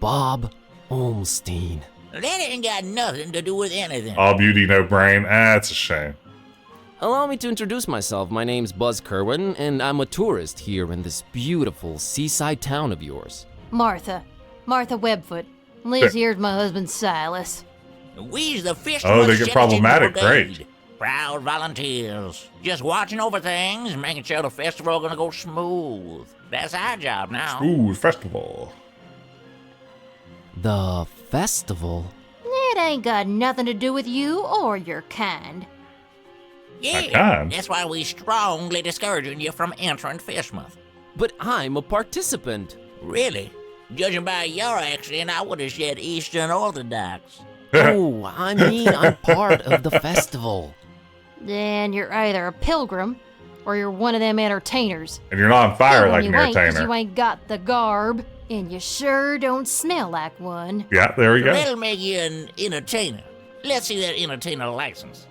Bob Olmstein. That ain't got nothing to do with anything. All beauty, no brain. That's a shame. Allow me to introduce myself. My name's Buzz Kerwin, and I'm a tourist here in this beautiful seaside town of yours. Martha Webfoot. Liz here's my husband Silas. We's the Fishmouth. Oh, they get problematic. Great. Proud volunteers. Just watching over things, making sure the festival gonna go smooth. That's our job now. Smooth festival. The festival? It ain't got nothing to do with you or your kind. Yeah, that's why we strongly discouraging you from entering Fishmouth. But I'm a participant. Really? Judging by your accent, I would have said Eastern Orthodox. Oh, I mean I'm part of the festival. Then you're either a pilgrim or you're one of them entertainers. And you're not on fire like an you ain't, 'cause entertainer. you ain't got the garb, and you sure don't smell like one. Yeah, there we go. That'll make you an entertainer. Let's see that entertainer license.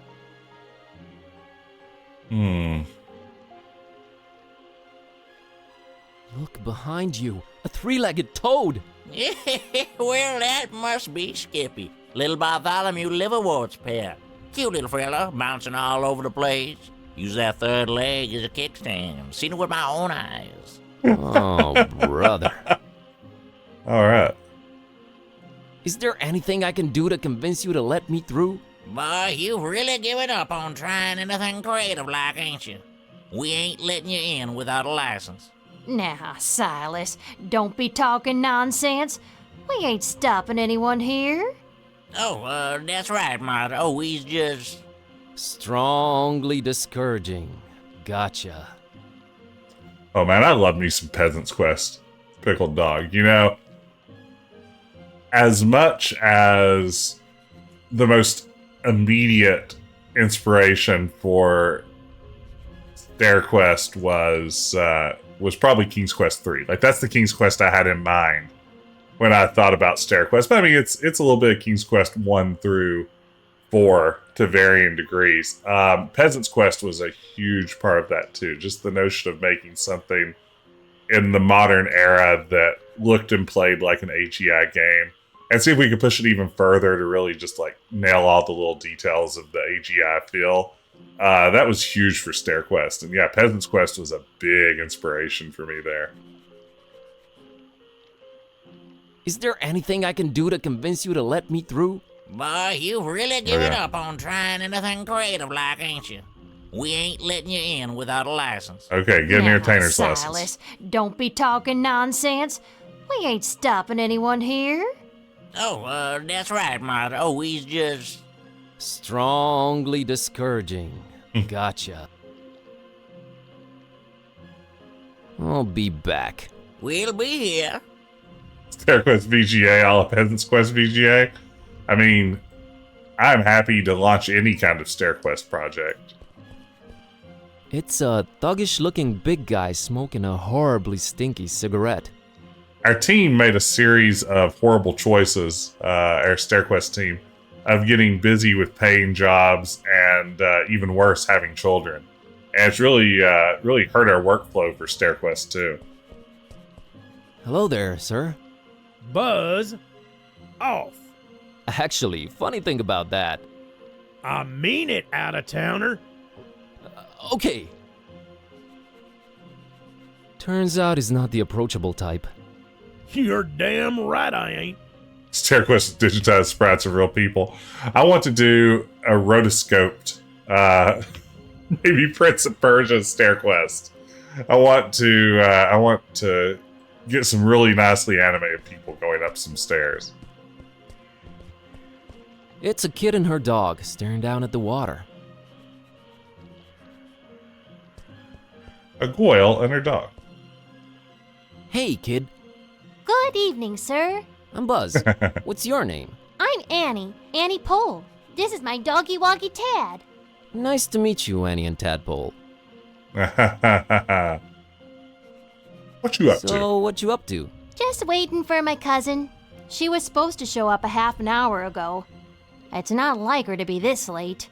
Look behind you. A three-legged toad. Well, that must be Skippy. Little Bartholomew Liverwort's pair. Cute little fella, bouncing all over the place. Use that third leg as a kickstand. Seen it with my own eyes. Oh, brother. All right. Is there anything I can do to convince you to let me through? Boy, you've really given up on trying anything creative like, ain't you? We ain't letting you in without a license. Now, Silas, don't be talking nonsense. We ain't stopping anyone here. Oh, that's right, Martha. Oh, he's just... Strongly discouraging. Gotcha. Oh man, I love me some Peasant's Quest. Pickled dog. You know, as much as the most immediate inspiration for Stair Quest was probably King's Quest 3. Like, that's the King's Quest I had in mind when I thought about Stair Quest. But I mean, it's a little bit of King's Quest 1 through 4 to varying degrees. Peasant's Quest was a huge part of that too. Just the notion of making something in the modern era that looked and played like an AGI game, and see if we could push it even further to really just like nail all the little details of the AGI feel. That was huge for Stair Quest, and yeah, Peasant's Quest was a big inspiration for me there. Is there anything I can do to convince you to let me through? Boy, you've really given up on trying anything creative like, ain't you? We ain't letting you in without a license. Okay, get an Now, entertainer's Silas, license. don't be talking nonsense. We ain't stopping anyone here. Oh, that's right, Martha. Oh, he's just... Strongly discouraging. Gotcha. I'll be back. We'll be here. Stair Quest VGA, all of Peasant's Quest VGA. I mean, I'm happy to launch any kind of Stair Quest project. It's a thuggish-looking big guy smoking a horribly stinky cigarette. Our team made a series of horrible choices, our Stair Quest team, of getting busy with paying jobs and even worse, having children. And it's really hurt our workflow for Stair Quest too. Hello there, sir. Buzz off. Actually, funny thing about that. I mean it, out-of-towner. Okay. Turns out he's not the approachable type. You're damn right I ain't. StairQuest digitized sprites of real people. I want to do a rotoscoped, maybe Prince of Persia StairQuest. I want to get some really nicely animated people going up some stairs. It's a kid and her dog staring down at the water. A Goyle and her dog. Hey, kid. Good evening, sir. I'm Buzz. What's your name? I'm Annie Pole. This is my doggy woggy Tad. Nice to meet you, Annie and Tadpole. What you up to? So, what you up to? Just waiting for my cousin. She was supposed to show up a half an hour ago. It's not like her to be this late.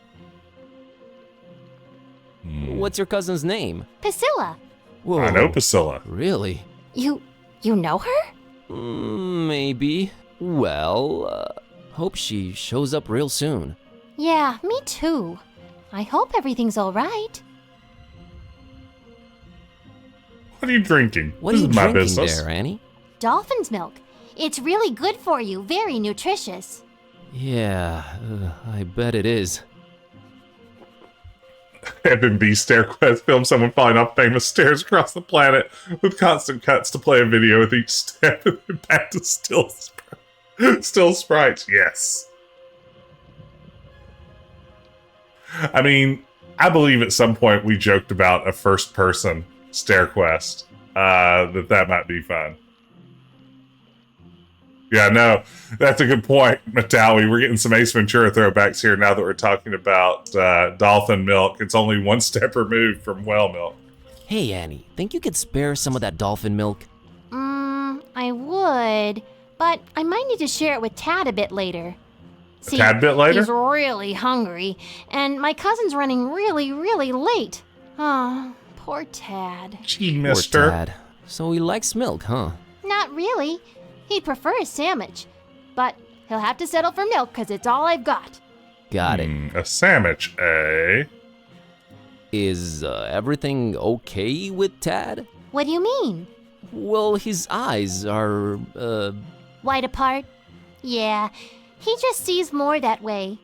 What's your cousin's name? Priscilla. Whoa. I know Priscilla. Really? You know her? Maybe. Well, hope she shows up real soon. Yeah, me too. I hope everything's all right. What are you drinking? What This are you is my drinking business. there, Annie? Dolphin's milk. It's really good for you, very nutritious. Yeah, I bet it is. FMB StairQuest filmed someone falling off famous stairs across the planet with constant cuts to play a video with each step and then back to still sprites. Yes. I mean, I believe at some point we joked about a first-person StairQuest, that might be fun. Yeah, no, that's a good point, Matawi. We're getting some Ace Ventura throwbacks here now that we're talking about dolphin milk. It's only one step removed from whale milk. Hey, Annie, think you could spare some of that dolphin milk? I would, but I might need to share it with Tad a bit later. See, tad bit later? He's really hungry, and my cousin's running really, really late. Oh, poor Tad. Gee, mister. Poor Tad. So he likes milk, huh? Not really. He'd prefer a sandwich, but he'll have to settle for milk because it's all I've got. Got it. A sandwich, eh? Is everything okay with Tad? What do you mean? Well, his eyes are, Wide apart? Yeah, he just sees more that way.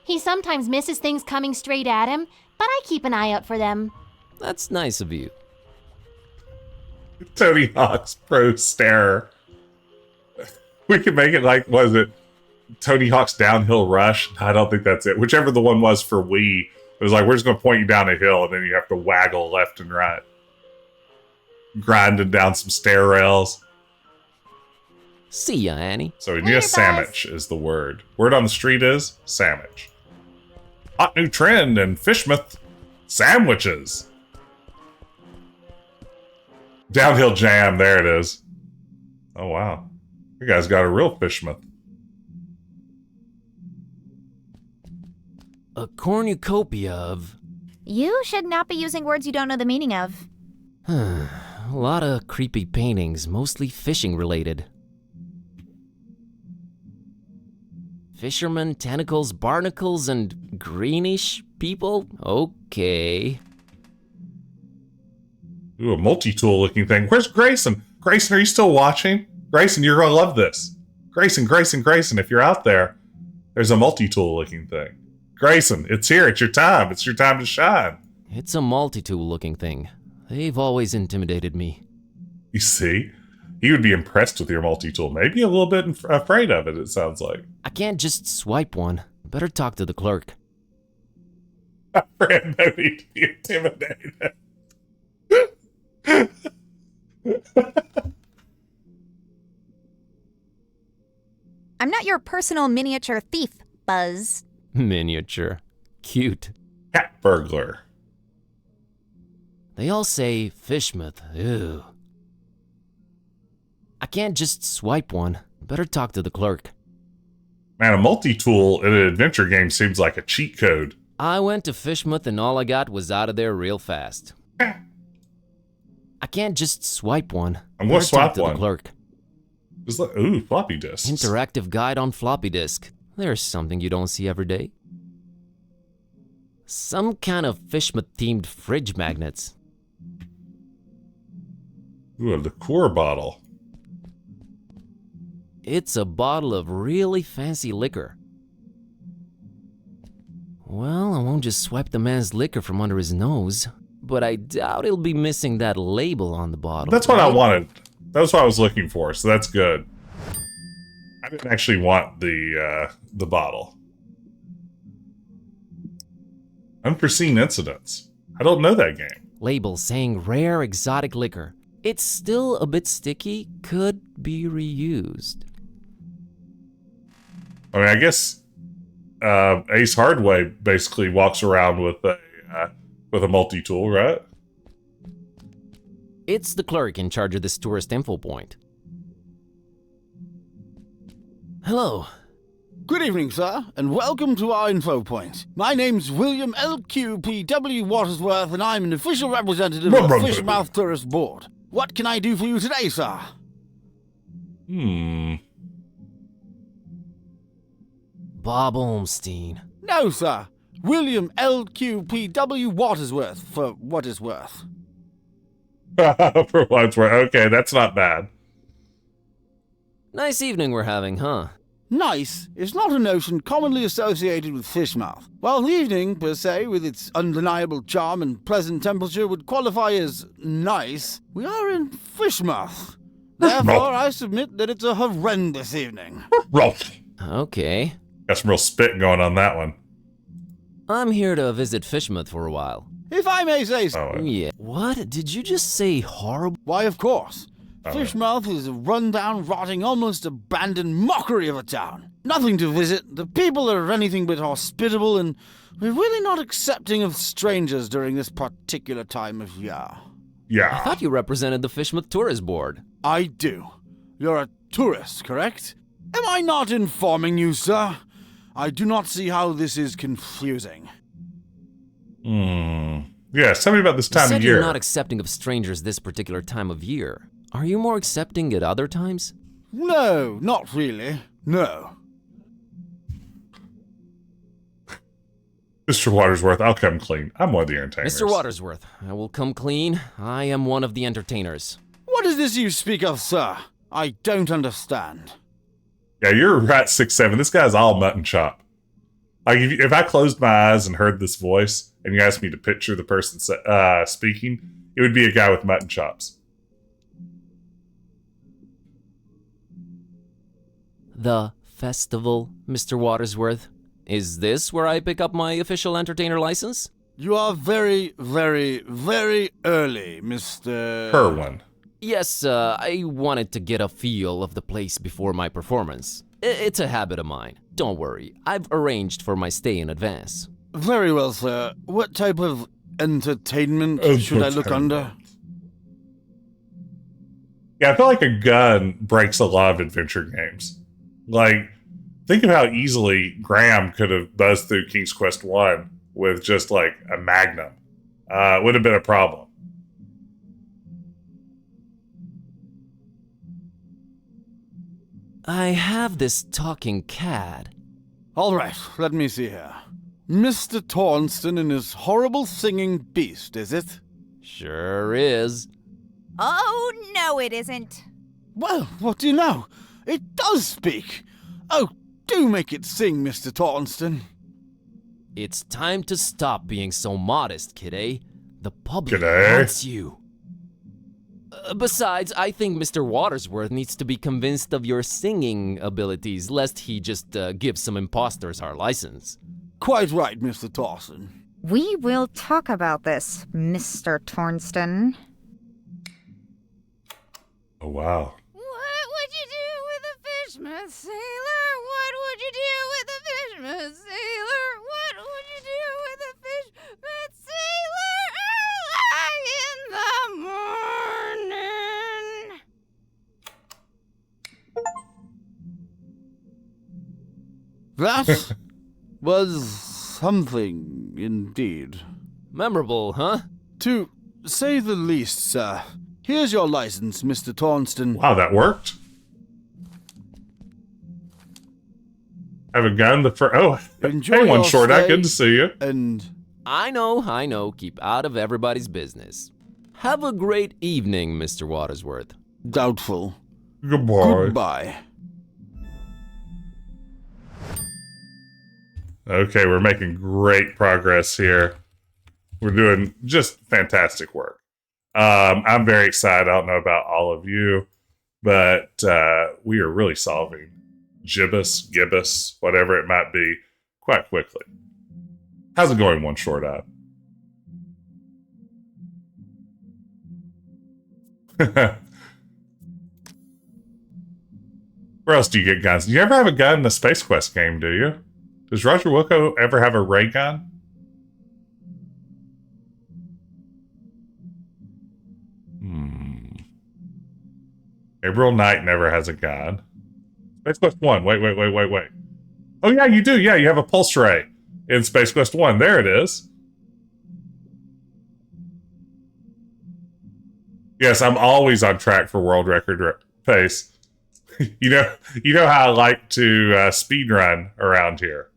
He sometimes misses things coming straight at him, but I keep an eye out for them. That's nice of you. Tony Hawk's Pro Stare. We could make it like, was it Tony Hawk's Downhill Rush? I don't think that's it. Whichever the one was for Wii, it was like, we're just going to point you down a hill, and then you have to waggle left and right. Grinding down some stair rails. See ya, Annie. So we need a sandwich is the word. Word on the street is sandwich. Hot new trend in Fishmouth. Sandwiches. Downhill jam. There it is. Oh, wow. You guys got a real Fishmouth. A cornucopia of... You should not be using words you don't know the meaning of. A lot of creepy paintings, mostly fishing related. Fishermen, tentacles, barnacles, and greenish people? Okay. Ooh, a multi-tool looking thing. Where's Grayson? Grayson, are you still watching? Grayson, you're gonna love this. Grayson, if you're out there, there's a multi-tool looking thing. Grayson, it's here. It's your time. It's your time to shine. It's a multi-tool looking thing. They've always intimidated me. You see? He would be impressed with your multi-tool. Maybe a little bit afraid of it, it sounds like. I can't just swipe one. Better talk to the clerk. Friend, no need to be intimidated. I'm not your personal miniature thief, Buzz. Miniature. Cute. Cat burglar. They all say Fishmouth. Ew. I can't just swipe one. Better talk to the clerk. Man, a multi-tool in an adventure game seems like a cheat code. I went to Fishmouth and all I got was out of there real fast. I can't just swipe one. I'm going to swipe talk to one. The clerk. Just like, ooh, floppy disks. Interactive guide on floppy disk. There's something you don't see every day. Some kind of Fishmouth-themed fridge magnets. Ooh, a liqueur bottle. It's a bottle of really fancy liquor. Well, I won't just swipe the man's liquor from under his nose, but I doubt he'll be missing that label on the bottle. That's what I wanted. That's what I was looking for, so that's good. I didn't actually want the bottle. Unforeseen incidents. I don't know that game. Label saying rare exotic liquor. It's still a bit sticky, could be reused. I mean, I guess Ace Hardway basically walks around with a multi-tool, right? It's the clerk in charge of this tourist info point. Hello. Good evening, sir, and welcome to our info point. My name's William LQPW Watersworth, and I'm an official representative of the Fishmouth Tourist Board. What can I do for you today, sir? Bob Olmstein. No, sir. William LQPW Watersworth, for what is worth. For what's worth. Okay, that's not bad. Nice evening we're having, huh? Nice is not a notion commonly associated with Fishmouth. While the evening, per se, with its undeniable charm and pleasant temperature would qualify as nice, we are in Fishmouth. Therefore, I submit that it's a horrendous evening. Okay. Got some real spit going on that one. I'm here to visit Fishmouth for a while. If I may say so. Yeah. What? Did you just say horrible? Why, of course. Fishmouth is a run-down, rotting, almost abandoned mockery of a town. Nothing to visit, the people are anything but hospitable, and we're really not accepting of strangers during this particular time of year. Yeah. I thought you represented the Fishmouth Tourist Board. I do. You're a tourist, correct? Am I not informing you, sir? I do not see how this is confusing. Yeah, tell me about this time you said of year. You're not accepting of strangers this particular time of year. Are you more accepting at other times? No, not really. No. Mr. Watersworth, I'll come clean. I'm one of the entertainers. Mr. Watersworth, I will come clean. I am one of the entertainers. What is this you speak of, sir? I don't understand. Yeah, you're right, 6'7". This guy's all mutton chop. Like, if I closed my eyes and heard this voice, and you asked me to picture the person speaking, it would be a guy with mutton chops. The festival, Mr. Watersworth. Is this where I pick up my official entertainer license? You are very, very, very early, Mr. Kerwin. Yes, I wanted to get a feel of the place before my performance. It's a habit of mine. Don't worry, I've arranged for my stay in advance. Very well, sir. What type of entertainment should I look under? Yeah, I feel like a gun breaks a lot of adventure games. Like, think of how easily Graham could have buzzed through King's Quest 1 with just, like, a magnum. It would have been a problem. I have this talking cat. All right, let me see here. Mr. Tornston and his horrible singing beast, is it? Sure is. Oh, no, it isn't. Well, what do you know? It does speak. Oh, do make it sing, Mr. Tornston. It's time to stop being so modest, Kitteh. The public Kitteh? wants you. Besides, I think Mr. Watersworth needs to be convinced of your singing abilities, lest he just give some imposters our license. Quite right, Mr. Tornston. We will talk about this, Mr. Tornston. Oh, wow. What would you do with a Fishmouth sailor? What would you do with a Fishmouth sailor? What would you do with a Fishmouth sailor early in the morning? That was something indeed. Memorable, huh? To say the least, sir. Here's your license, Mr. Tornston. Wow, that worked. Have a gun. Enjoy hey, one your short. stay Good to see you. And I know. Keep out of everybody's business. Have a great evening, Mr. Watersworth. Doubtful. Goodbye. Goodbye. Okay, we're making great progress here. We're doing just fantastic work. I'm very excited. I don't know about all of you, but we are really solving Gibbous, whatever it might be, quite quickly. How's it going, One Short Eye? Where else do you get guns? Do you ever have a gun in a Space Quest game, do you? Does Roger Wilco ever have a ray gun? Gabriel Knight never has a gun. Space Quest 1. Wait. Oh, yeah, you do. Yeah, you have a pulse ray in Space Quest 1. There it is. Yes, I'm always on track for world record pace. You know how I like to speed run around here.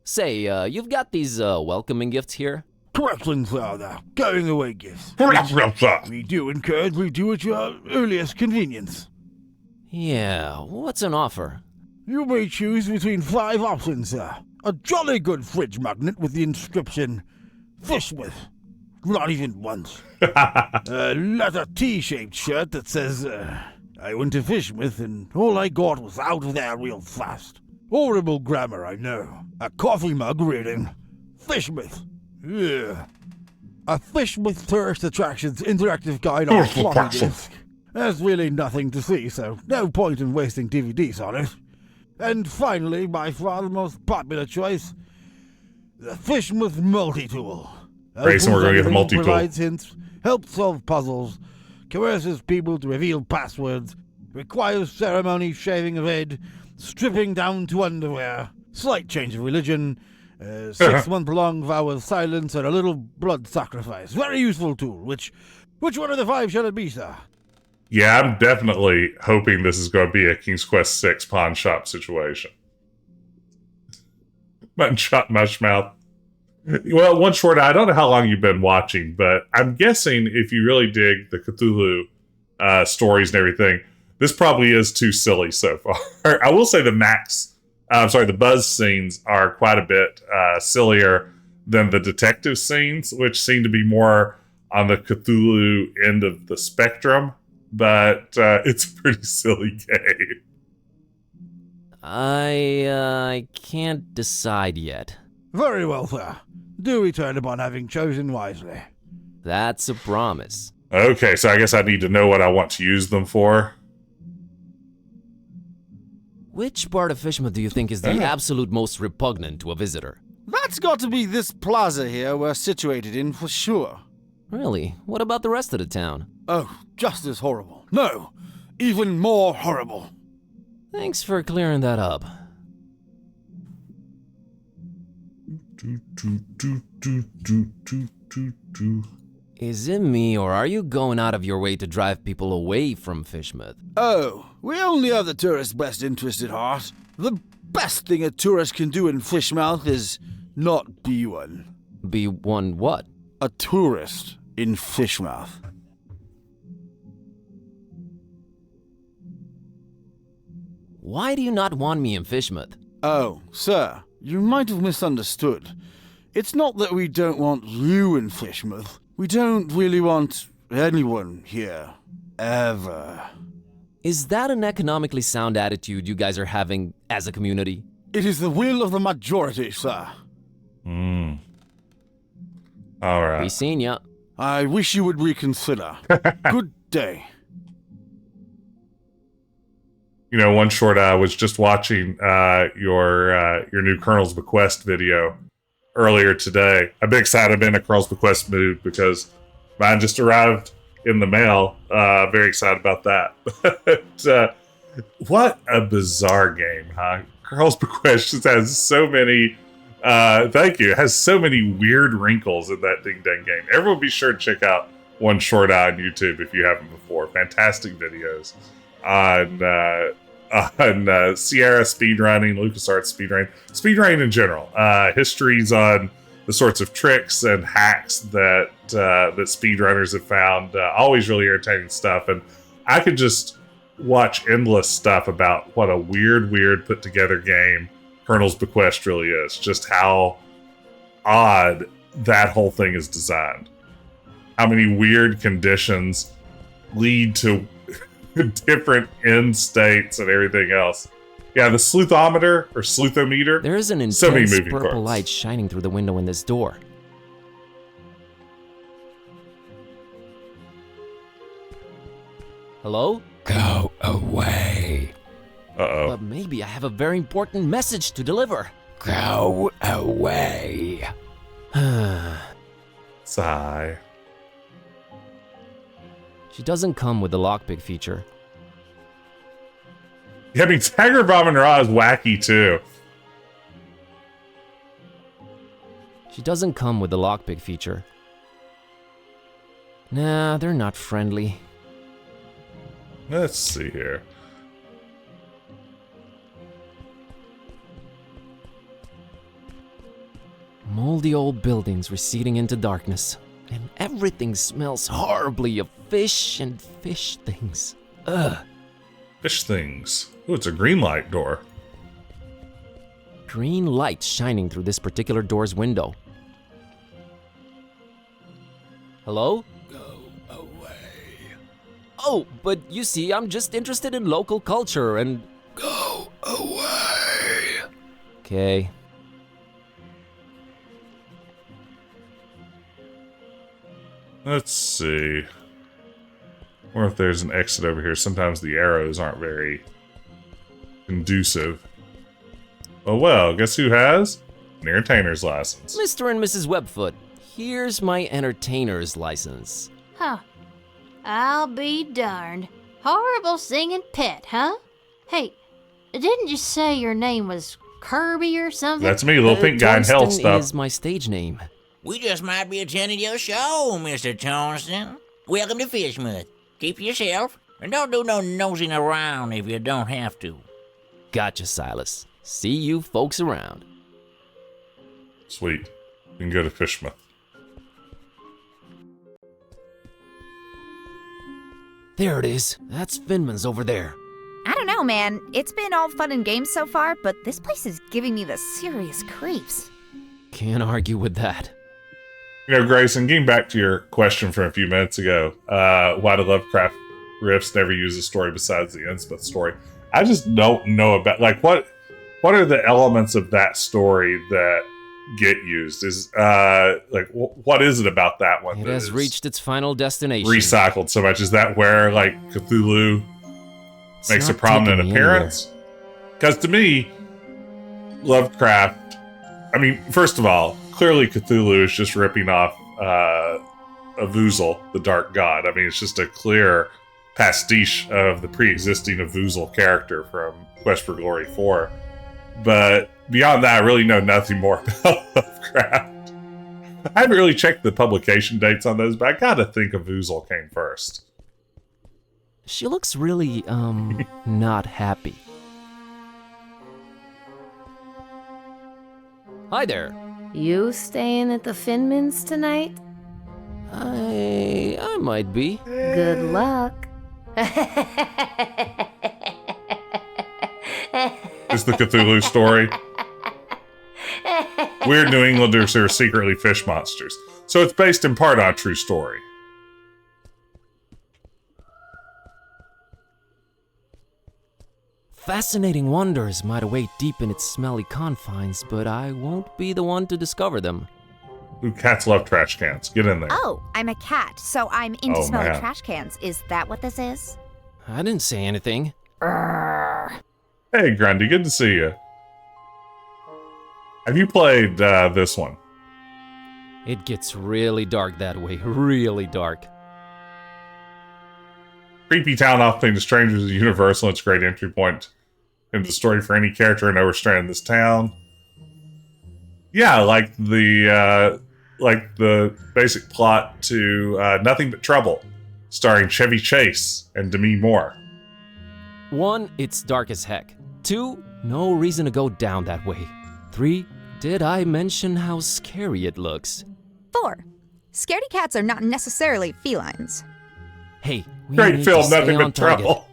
Say, you've got these welcoming gifts here? Correctly, Father. Going away gifts. We do encourage you at your earliest convenience. Yeah, what's an offer? You may choose between 5 options, sir. A jolly good fridge magnet with the inscription, Fishmouth. Not even once. A leather T-shaped shirt that says, I went to Fishmouth and all I got was out of there real fast. Horrible grammar, I know. A coffee mug reading, Fishmouth. Yeah. A Fishmouth tourist attractions interactive guide on a floppy disk. There's really nothing to see, so no point in wasting DVDs on it. And finally, by far the most popular choice, the Fishmouth multi-tool. Grayson, we're going to get the multi-tool. Provides hints, helps solve puzzles, coerces people to reveal passwords, requires ceremony, shaving of head, stripping down to underwear, slight change of religion, 6-month-long vow of silence, and a little blood sacrifice. Very useful tool. Which one of the 5 shall it be, sir? Yeah, I'm definitely hoping this is going to be a King's Quest 6 pawn shop situation. Mutton chop mushmouth. Well, One Short Eye, I don't know how long you've been watching, but I'm guessing if you really dig the Cthulhu stories and everything, this probably is too silly so far. I will say the Buzz scenes are quite a bit sillier than the detective scenes, which seem to be more on the Cthulhu end of the spectrum, but it's a pretty silly game. I can't decide yet. Very well, sir. Do return upon having chosen wisely. That's a promise. Okay, so I guess I need to know what I want to use them for. Which part of Fishmouth do you think is the absolute most repugnant to a visitor? That's got to be this plaza here we're situated in for sure. Really? What about the rest of the town? Oh, just as horrible. No, even more horrible. Thanks for clearing that up. Is it me, or are you going out of your way to drive people away from Fishmouth? Oh, we only have the tourist's best interest at heart. The best thing a tourist can do in Fishmouth is not be one. Be one what? A tourist in Fishmouth. Why do you not want me in Fishmouth? Oh, sir, you might have misunderstood. It's not that we don't want you in Fishmouth. We don't really want anyone here. Ever. Is that an economically sound attitude you guys are having as a community? It is the will of the majority, sir. All right. We seen ya. I wish you would reconsider. Good day. You know, One Short Eye was just watching your new Colonel's Bequest video earlier today. I've been excited. I've been in a Colonel's Bequest mood because mine just arrived in the mail. Very excited about that. But, what a bizarre game, huh? Colonel's Bequest just has so many... thank you. It has so many weird wrinkles in that ding-dang game. Everyone be sure to check out One Short Eye on YouTube if you haven't before. Fantastic videos on Sierra speedrunning, LucasArts speedrunning in general. Histories on the sorts of tricks and hacks that speedrunners have found. Always really entertaining stuff, and I could just watch endless stuff about what a weird put together game Colonel's Bequest really is. Just how odd that whole thing is designed. How many weird conditions lead to different end states and everything else. Yeah, the sleuthometer or sleuthometer. There is an intense purple light shining through the window in this door. Hello? Go away. Uh-oh. But maybe I have a very important message to deliver. Go away. Sigh. She doesn't come with the lockpick feature. Yeah, I mean, Tiger Bomb and Raw is wacky too. She doesn't come with the lockpick feature. Nah, they're not friendly. Let's see here. Moldy old buildings receding into darkness. And everything smells horribly of fish and fish things. Ugh. Fish things. Oh, it's a green light door. Green light shining through this particular door's window. Hello? Go away. Oh, but you see, I'm just interested in local culture and... Go away. Okay. Let's see. Or if there's an exit over here. Sometimes the arrows aren't very conducive. Oh well, guess who has an entertainer's license? Mr. and Mrs. Webfoot, here's my entertainer's license. Huh. I'll be darned. Horrible singing pet, huh? Hey, didn't you say your name was Kirby or something? That's me, little pink guy in hell Tornston stuff. Is my stage name. We just might be attending your show, Mr. Tornston. Welcome to Fishmouth. Keep yourself, and don't do no nosing around if you don't have to. Gotcha, Silas. See you folks around. Sweet. We can go to Fishmouth. There it is. That's Finman's over there. I don't know, man. It's been all fun and games so far, but this place is giving me the serious creeps. Can't argue with that. You know, Grayson, getting back to your question from a few minutes ago, why do Lovecraft riffs never use a story besides the Innsmouth story? I just don't know about, like, what are the elements of that story that get used? Is, like, what is it about that one? It has reached its final destination. Recycled so much. Is that where, like, Cthulhu makes a prominent appearance? Because to me, Lovecraft, I mean, first of all, clearly Cthulhu is just ripping off Avuzal, the Dark God. I mean, it's just a clear pastiche of the pre-existing Avuzal character from Quest for Glory 4. But beyond that, I really know nothing more about Lovecraft. I haven't really checked the publication dates on those, but I gotta think Avuzal came first. She looks really, not happy. Hi there. You staying at the Finmans tonight? I might be. Good luck. Is the Cthulhu story. Weird New Englanders are secretly fish monsters. So it's based in part on a true story. Fascinating wonders might await deep in its smelly confines, but I won't be the one to discover them. Ooh, cats love trash cans. Get in there. Oh, I'm a cat, so I'm into Oh, smelly man. trash cans. Is that what this is? I didn't say anything. Hey, Grundy, good to see you. Have you played this one? It gets really dark that way, really dark. Creepy town often to strangers is universal. It's a great entry point into the story for any character and overstrain in this town. Yeah, like the basic plot to Nothing But Trouble, starring Chevy Chase and Demi Moore. 1, it's dark as heck. 2, no reason to go down that way. 3, Did I mention how scary it looks? 4. Scaredy cats are not necessarily felines. Hey, we Great need film, to stay nothing on but target. trouble.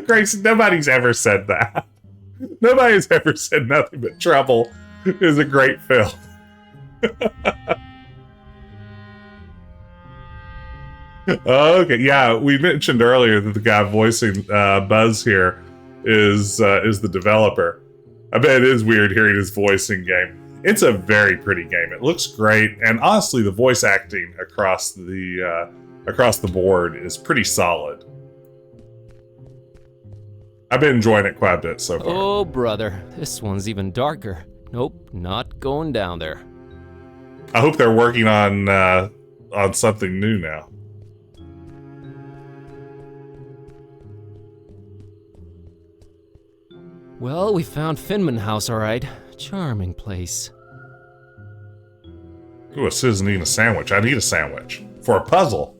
Grace, nobody's ever said that. Nobody's ever said Nothing But Trouble is a great film. Okay, yeah, we mentioned earlier that the guy voicing Buzz here is the developer. I bet it is weird hearing his voice in game. It's a very pretty game. It looks great, and honestly, the voice acting across the board is pretty solid. I've been enjoying it quite a bit so far. Oh, brother, this one's even darker. Nope, not going down there. I hope they're working on something new now. Well, we found Finman House, all right. Charming place. Ooh, a citizen eating a sandwich. I need a sandwich for a puzzle.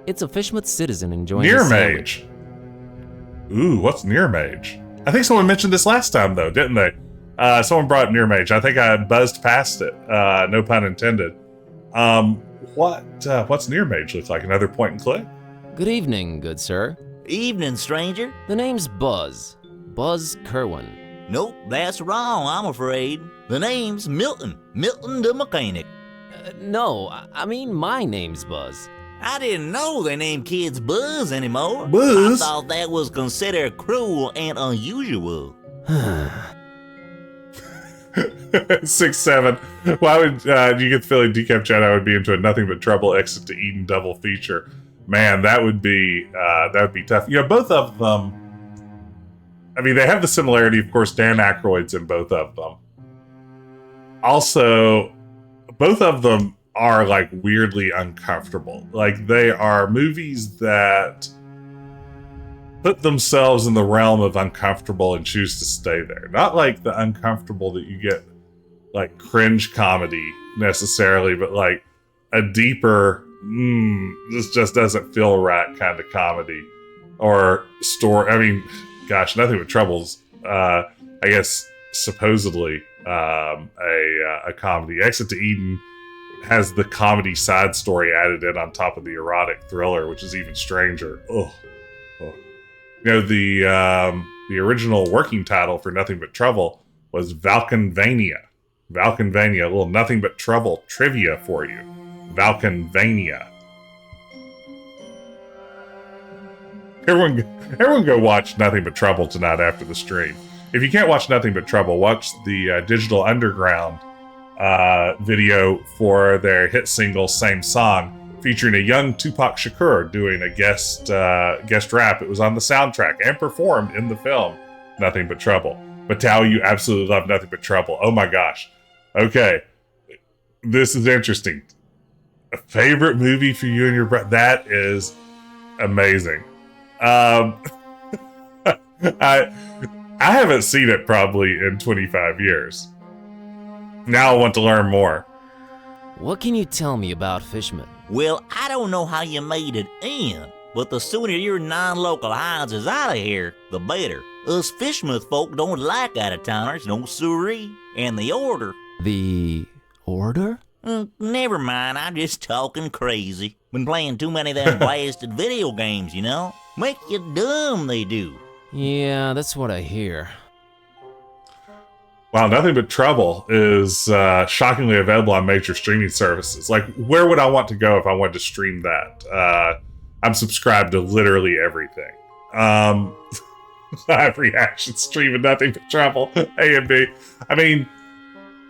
It's a Fishmouth citizen enjoying Near a sandwich. mage. Ooh, what's near mage? I think someone mentioned this last time though, didn't they? Someone brought up near mage. I think I buzzed past it. No pun intended. What's near mage look like? Another point and click? Good evening, good sir. Evening, stranger. The name's Buzz. Buzz Kerwin. Nope, that's wrong, I'm afraid. The name's Milton. Milton the mechanic. No, I mean my name's Buzz. I didn't know they named kids Buzz anymore. Buzz? I thought that was considered cruel and unusual. 6-7. Why would you get the feeling Decaf Jedi would be into a Nothing But Trouble Exit to Eden double feature? Man, that would be tough. You know, both of them. I mean, they have the similarity, of course. Dan Aykroyd's in both of them. Also, both of them are like weirdly uncomfortable. Like they are movies that put themselves in the realm of uncomfortable and choose to stay there. Not like the uncomfortable that you get like cringe comedy necessarily, but like a deeper, this just doesn't feel right kind of comedy or story. I mean, gosh, Nothing But Trouble's, I guess, supposedly a comedy. Exit to Eden has the comedy side story added in on top of the erotic thriller, which is even stranger. Oh. You know, the original working title for Nothing But Trouble was Valkenvania. Valkenvania, a little Nothing But Trouble trivia for you. Valkenvania. Everyone go watch Nothing But Trouble tonight after the stream. If you can't watch Nothing But Trouble, watch the Digital Underground video for their hit single Same Song, featuring a young Tupac Shakur doing a guest rap. It was on the soundtrack and performed in the film Nothing But Trouble. Mattel, you absolutely love Nothing But Trouble. Oh my gosh. Okay. This is interesting. A favorite movie for you and your brother? That is amazing. I haven't seen it probably in 25 years. Now I want to learn more. What can you tell me about Fishmouth? Well, I don't know how you made it in, but the sooner your non-local hides is out of here, the better. Us Fishmouth folk don't like out-of-towners, no siree. And the order... The order? Never mind, I'm just talking crazy. Been playing too many of them blasted video games, you know? Make you dumb, they do. Yeah, that's what I hear. Wow, Nothing But Trouble is shockingly available on major streaming services. Like, where would I want to go if I wanted to stream that? I'm subscribed to literally everything. Live reaction stream of Nothing But Trouble, A and B. I mean,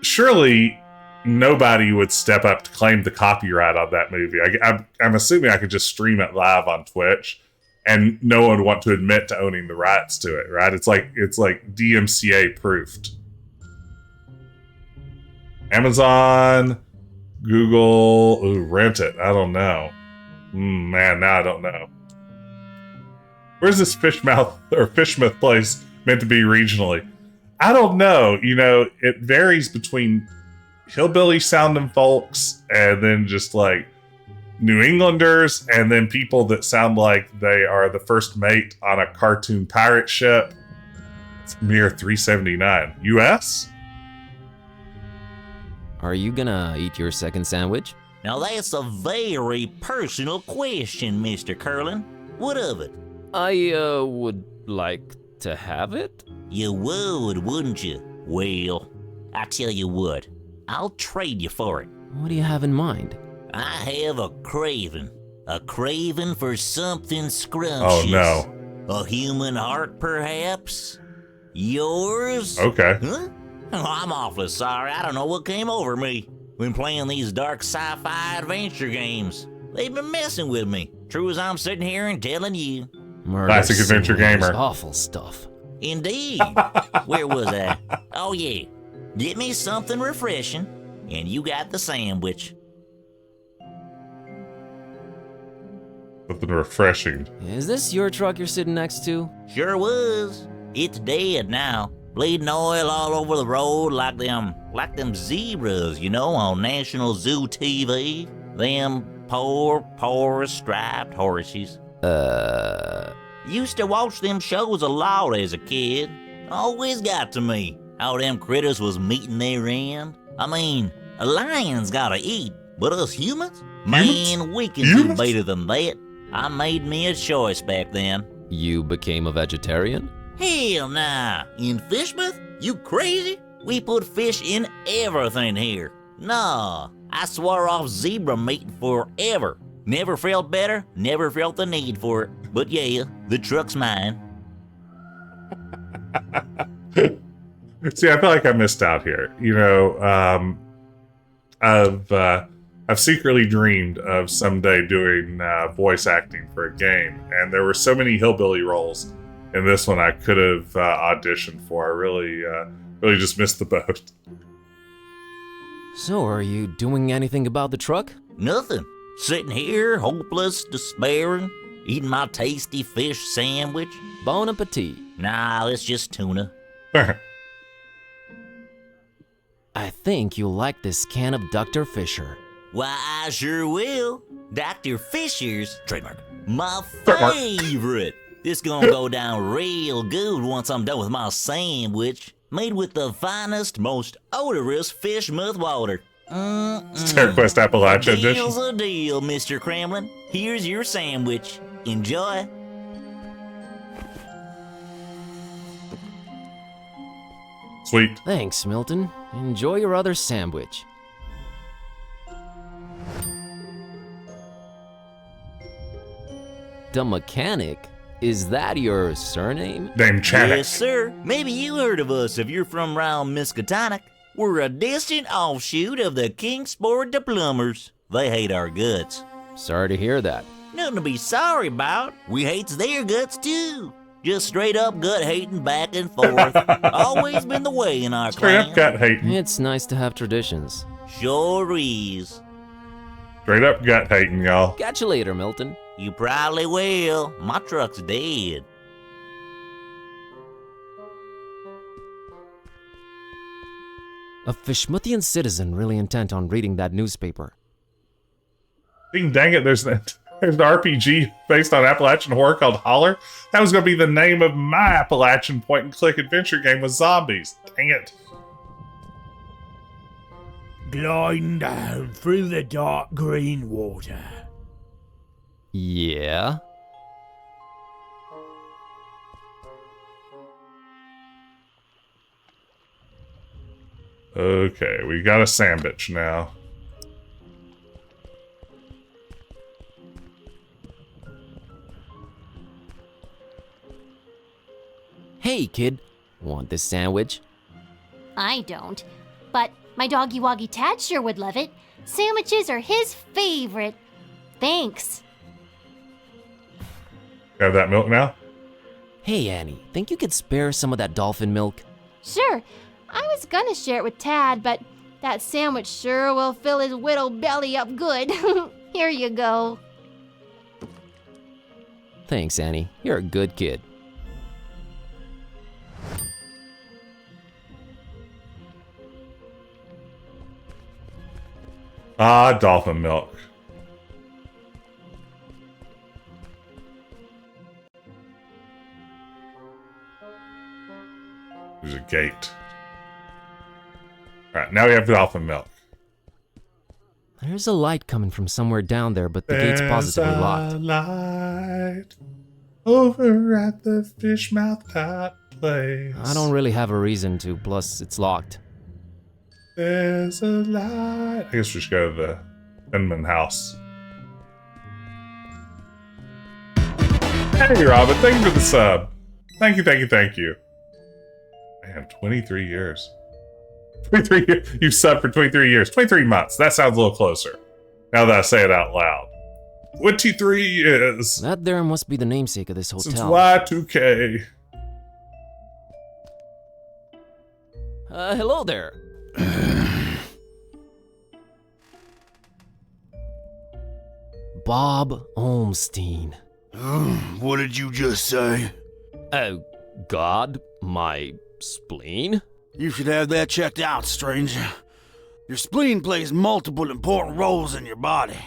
surely nobody would step up to claim the copyright on that movie. I'm assuming I could just stream it live on Twitch, and no one would want to admit to owning the rights to it, right? It's like DMCA proofed. Amazon, Google, rent it. I don't know. Man, now I don't know. Where's this Fishmouth place meant to be regionally? I don't know. You know, it varies between hillbilly sounding folks and then just like New Englanders and then people that sound like they are the first mate on a cartoon pirate ship. mere $3.79 US. Are you gonna eat your second sandwich? Now that's a very personal question, Mr. Curlin. What of it? I, would like to have it? You would, wouldn't you? Well, I tell you what, I'll trade you for it. What do you have in mind? I have a craving for something scrumptious. Oh no. A human heart, perhaps? Yours? Okay. Huh? Oh, I'm awfully sorry. I don't know what came over me when playing these dark sci-fi adventure games. They've been messing with me. True as I'm sitting here and telling you. Classic adventure gamer. Awful stuff. Indeed. Where was I? Oh yeah. Get me something refreshing, and you got the sandwich. Something refreshing. Is this your truck you're sitting next to? Sure was. It's dead now. Bleeding oil all over the road like them zebras, you know, on National Zoo TV. Them poor striped horses. Used to watch them shows a lot as a kid. Always got to me how them critters was meeting their end. I mean, a lion's gotta eat, but us humans? Man, we can do better than that. I made me a choice back then. You became a vegetarian? Hell nah. In Fishmouth? You crazy? We put fish in everything here. Nah, I swore off zebra meat forever. Never felt better, never felt the need for it. But yeah, the truck's mine. See, I feel like I missed out here. You know, I've secretly dreamed of someday doing voice acting for a game, and there were so many hillbilly roles in this one I could have auditioned for. I really just missed the boat. So, are you doing anything about the truck? Nothing. Sitting here, hopeless, despairing, eating my tasty fish sandwich. Bon appetit. Nah, it's just tuna. I think you'll like this can of Dr. Fisher. Why, I sure will. Dr. Fisher's, trademark, my Trademark. favorite. This gonna go down real good once I'm done with my sandwich. Made with the finest, most odorous Fishmouth water. Stairquest Appalachia edition. Deal's a deal, Mr. Kremlin. Here's your sandwich. Enjoy. Sweet. Thanks, Milton. Enjoy your other sandwich. The Mechanic? Is that your surname? Named Chatty. Yes, sir. Maybe you heard of us if you're from round Miskatonic. We're a distant offshoot of the Kingsport the Plumbers. They hate our guts. Sorry to hear that. Nothing to be sorry about. We hates their guts too. Just straight up gut hating back and forth. Always been the way in our Straight clan. up gut hating. It's nice to have traditions. Sure is. Straight up gut hating, y'all. Catch you later, Milton. You probably will. My truck's dead. A Fishmouthian citizen really intent on reading that newspaper. Dang it, there's an RPG based on Appalachian horror called Holler. That was going to be the name of my Appalachian point-and-click adventure game with zombies. Dang it. Gliding down through the dark green water. Yeah? Okay, we got a sandwich now. Hey, kid. Want this sandwich? I don't. But my doggy woggy Tad sure would love it. Sandwiches are his favorite. Thanks. Have that milk now? Hey, Annie. Think you could spare some of that dolphin milk? Sure. I was gonna share it with Tad, but that sandwich sure will fill his whittle belly up good. Here you go. Thanks, Annie. You're a good kid. Ah, dolphin milk. There's a gate. Alright, now we have dolphin milk. There's a light coming from somewhere down there, but the gate's positively locked. There's a light over at the Fishmouth hot place. I don't really have a reason to, plus it's locked. There's a light. I guess we should go to the Inman house. Hey, Robin, thank you for the sub. Thank you. Man, 23 years. 23 years. You've subbed for 23 years. 23 months. That sounds a little closer. Now that I say it out loud. 23 years. That there must be the namesake of this hotel. Since Y2K. Hello there. Bob Olmstein. What did you just say? Oh, God, my spleen? You should have that checked out, stranger. Your spleen plays multiple important roles in your body.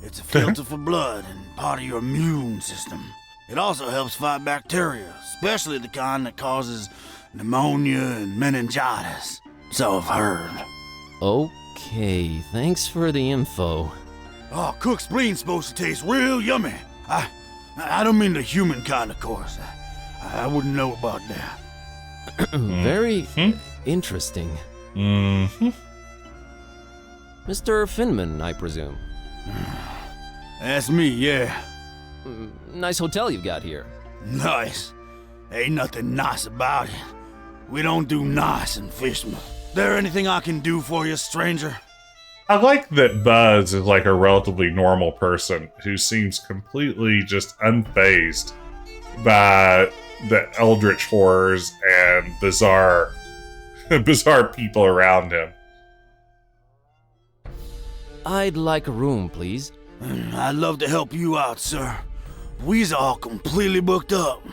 It's a filter for blood and part of your immune system. It also helps fight bacteria, especially the kind that causes pneumonia and meningitis. So I've heard. Okay, thanks for the info. Oh, cooked spleen's supposed to taste real yummy. I don't mean the human kind, of course. I wouldn't know about that. Very interesting. Mm-hmm. Mr. Finman, I presume. That's me, yeah. Nice hotel you've got here. Nice. Ain't nothing nice about it. We don't do nice in Fishmouth. There anything I can do for you, stranger? I like that Buzz is like a relatively normal person who seems completely just unfazed by the eldritch horrors and bizarre people around him. I'd like a room, please. I'd love to help you out, sir. We's all completely booked up.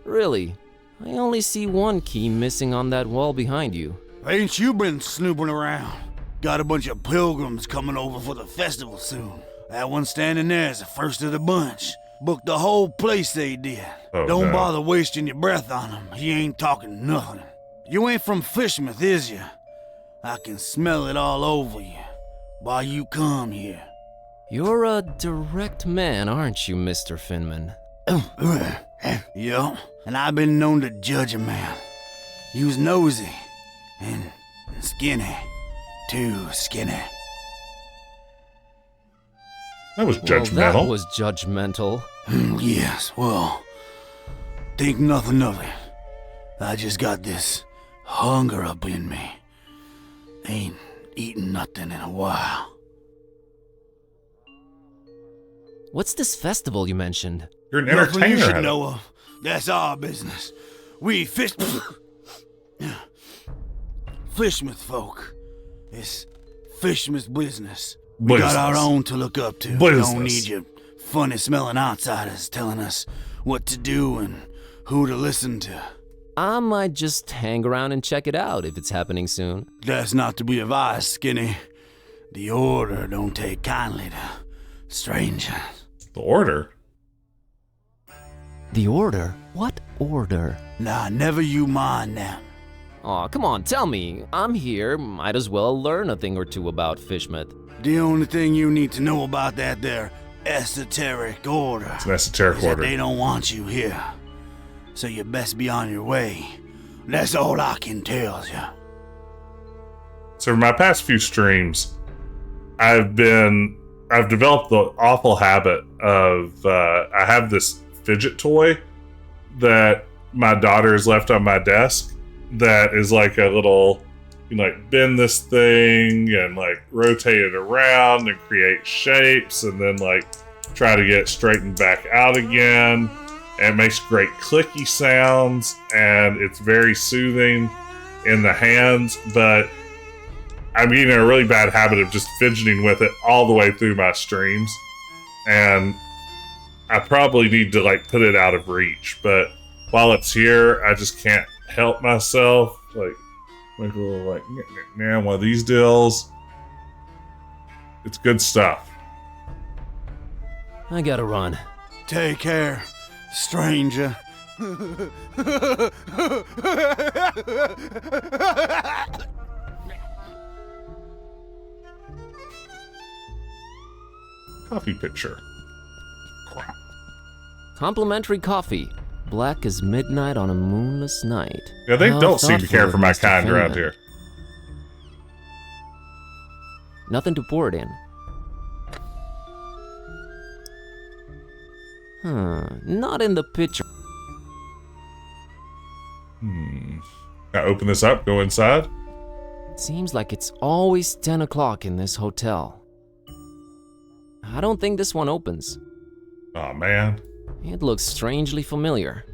Really? I only see one key missing on that wall behind you. Ain't you been snooping around? Got a bunch of pilgrims coming over for the festival soon. That one standing there is the first of the bunch. Booked the whole place they did. Oh, Don't no. bother wasting your breath on him. He ain't talking nothing. You ain't from Fishmouth, is you? I can smell it all over you. Why you come here? You're a direct man, aren't you, Mr. Finman? Yeah, and I've been known to judge a man. You's nosy and skinny. Too skinny. That was judgmental. Well, that was judgmental. Yes, well, think nothing of it. I just got this hunger up in me. Ain't eaten nothing in a while. What's this festival you mentioned? You're an Nothing you entertainer. should know of. That's our business. We Fishmouth folk. It's Fishmouth business. We got our own to look up to. Business. Don't need your funny-smelling outsiders telling us what to do and who to listen to. I might just hang around and check it out if it's happening soon. That's not to be advised, Skinny. The Order don't take kindly to strangers. The Order? The Order? What Order? Nah, never you mind that. Aw, come on, tell me. I'm here. Might as well learn a thing or two about Fishmouth. The only thing you need to know about that there esoteric order It's an esoteric is that order. they don't want you here. So you best be on your way. That's all I can tell you. So for my past few streams, I've developed the awful habit of I have this fidget toy that my daughter has left on my desk that is like a little, you like bend this thing and like rotate it around and create shapes and then like try to get it straightened back out again. And it makes great clicky sounds and it's very soothing in the hands, but I'm getting in a really bad habit of just fidgeting with it all the way through my streams. And I probably need to like put it out of reach, but while it's here, I just can't help myself. Like, make a little like, one of these deals. It's good stuff. I gotta run. Take care, stranger. Coffee pitcher. Crap. Complimentary coffee. Black as midnight on a moonless night. Yeah, they How don't seem to care thoughtful for of my Mr. kind around Finman. here. Nothing to pour it in. Not in the pitcher. Can I open this up, go inside? Seems like it's always 10 o'clock in this hotel. I don't think this one opens. Oh man. It looks strangely familiar.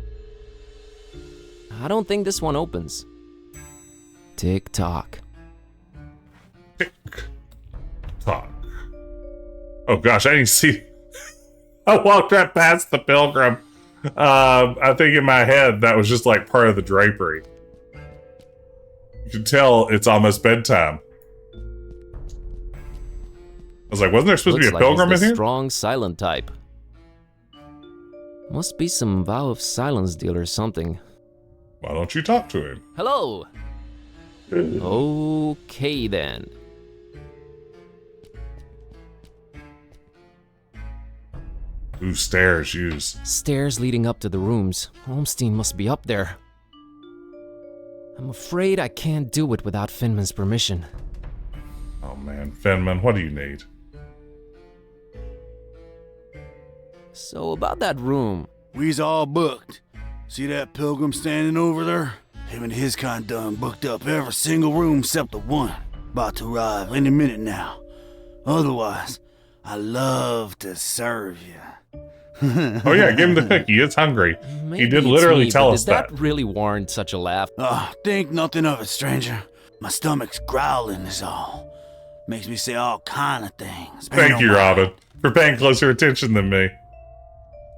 I don't think this one opens. Tick tock. Talk. Oh gosh, I didn't see. I walked right past the pilgrim. I think in my head that was just like part of the drapery. You can tell it's almost bedtime. I was like, wasn't there supposed to be a pilgrim Looks like in he's here? the strong silent type. Must be some vow of silence deal or something. Why don't you talk to him? Hello. Okay then. Ooh, stairs, use. Stairs leading up to the rooms. Holmstein must be up there. I'm afraid I can't do it without Finman's permission. Oh man, Finman, what do you need? So about that room. We's all booked. See that pilgrim standing over there? Him and his kind done booked up every single room except the one. About to arrive any minute now. Otherwise, I love to serve you. Oh yeah, give him the cookie. It's hungry. Maybe He did it's literally me, tell but us did that. that really warrant such a laugh? Think nothing of it, stranger. My stomach's growling is all. Makes me say all kind of things. Thank you, Robin, for paying closer attention than me.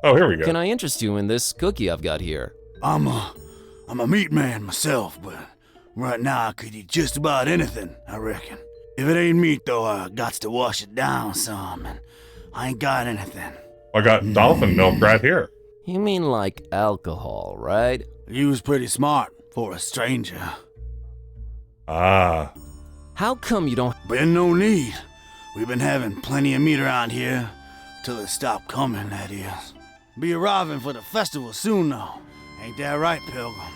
Oh, here we go. Can I interest you in this cookie I've got here? I'm a meat man myself, but right now I could eat just about anything, I reckon. If it ain't meat, though, I got to wash it down some, and I ain't got anything. I got dolphin milk right here. You mean like alcohol, right? You was pretty smart for a stranger. Ah. How come you don't... Been no need. We've been having plenty of meat around here, till it stopped coming, that is. Be arriving for the festival soon, though. Ain't that right, Pilgrim?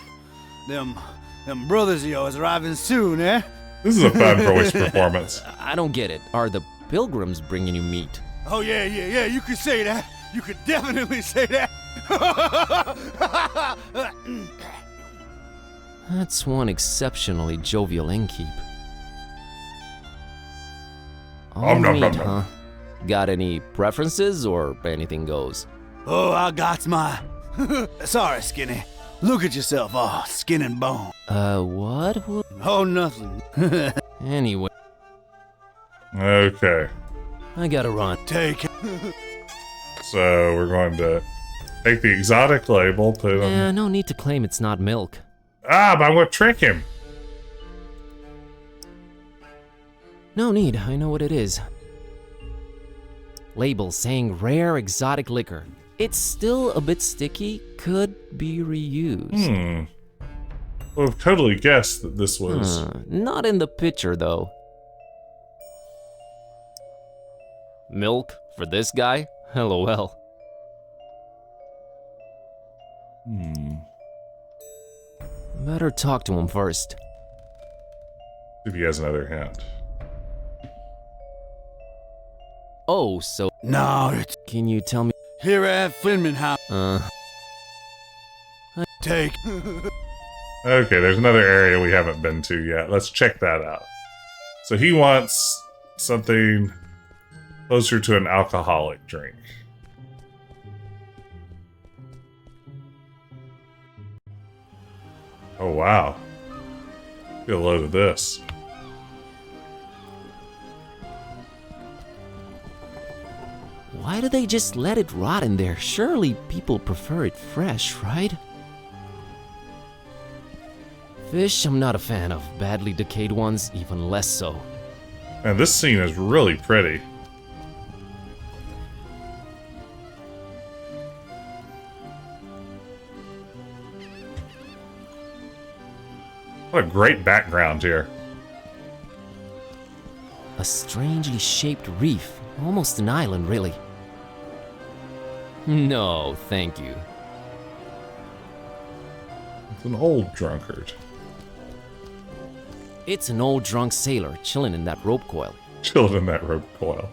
Them brothers of yours arriving soon, eh? This is a fun voice performance. I don't get it. Are the pilgrims bringing you meat? Oh, yeah, you could say that. You could definitely say that. That's one exceptionally jovial innkeep. All nom, meat, nom, huh? nom. Got any preferences or anything goes? Oh, I got my... Sorry, Skinny. Look at yourself, all skin and bone. What? Oh, nothing. Anyway. Okay. I gotta run. Take it. So we're going to take the exotic label, put it on. Yeah, no need to claim it's not milk. Ah, but I'm going to trick him. No need, I know what it is. Label saying rare exotic liquor. It's still a bit sticky, could be reused. Would have totally guessed that this was... Not in the picture, though. Milk for this guy? LOL. Better talk to him first. If he has another hint. Oh, so... No, it's... Can you tell me... Here at Finman House. Take. Okay, there's another area we haven't been to yet. Let's check that out. So he wants something closer to an alcoholic drink. Oh, wow. Get a load of this. Why do they just let it rot in there? Surely people prefer it fresh, right? Fish, I'm not a fan of. Badly decayed ones, even less so. And this scene is really pretty. What a great background here. A strangely shaped reef, almost an island, really. No, thank you. It's an old drunkard. It's an old drunk sailor chilling in that rope coil. Chilling in that rope coil.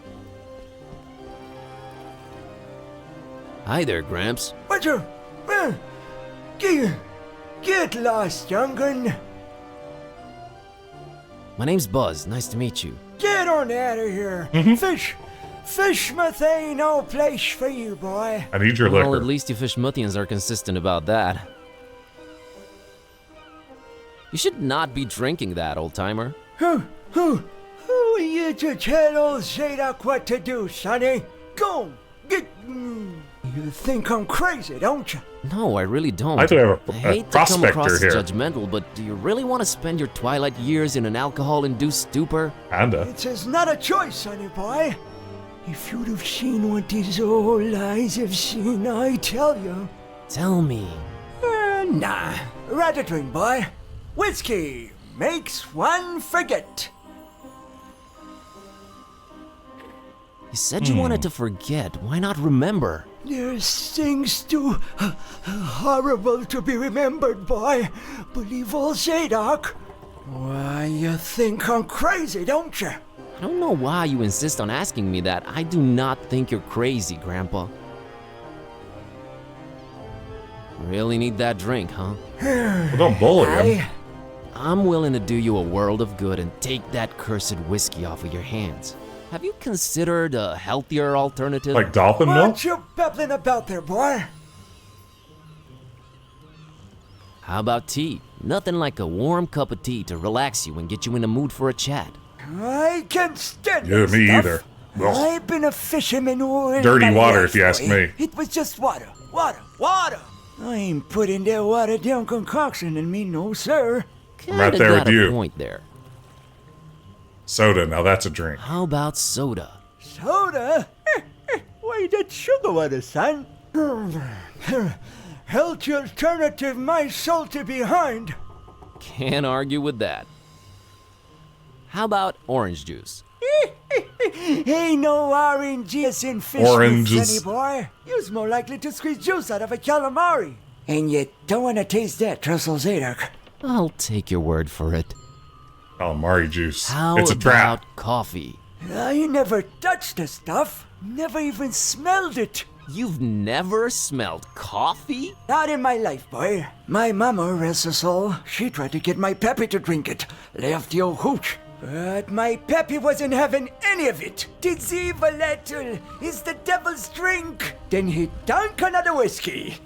Hi there, Gramps. Roger. Get lost, young'un. My name's Buzz. Nice to meet you. Get on out of here. Fishmouth ain't no place for you, boy. I need your liquor. Well, at least you Fishmouthians are consistent about that. You should not be drinking that, old-timer. Who are you to tell old Zadok what to do, sonny? Go, get... You think I'm crazy, don't you? No, I really don't. I do have I hate to come across as judgmental, but do you really want to spend your twilight years in an alcohol-induced stupor? Kinda. It is not a choice, sonny boy. If you'd have seen what these old eyes have seen, I tell you. Tell me. Nah, rather drink, boy. Whiskey makes one forget. You said you wanted to forget. Why not remember? There's things too horrible to be remembered, boy. Believe old Zadok. Why, you think I'm crazy, don't you? I don't know why you insist on asking me that. I do not think you're crazy, Grandpa. Really need that drink, huh? Well, don't bully him. I'm willing to do you a world of good and take that cursed whiskey off of your hands. Have you considered a healthier alternative? Like dolphin milk? What you babbling about there, boy? How about tea? Nothing like a warm cup of tea to relax you and get you in the mood for a chat. I can't stand Yeah, that me stuff. either. Ugh. I've been a fisherman all Dirty my water, life, if you ask boy. me. It was just water. I ain't putting that watered down concoction in me, no sir. I'm right there with you. Point there. Soda, now that's a drink. How about soda? Soda? Why, that's sugar water, son. Healthy alternative, my salty behind. Can't argue with that. How about orange juice? Ain't no orange juice in Fishmouth, Oranges. sonny boy. You's more likely to squeeze juice out of a calamari. And you don't want to taste that, Trussell Zadok. I'll take your word for it. Calamari juice. How It's a trap. about coffee? I never touched the stuff. Never even smelled it. You've never smelled coffee? Not in my life, boy. My mama, rest her soul, she tried to get my Peppy to drink it. Left the old hooch. But my Peppy wasn't having any of it. Tis evil little is the devil's drink. Then he drank another whiskey.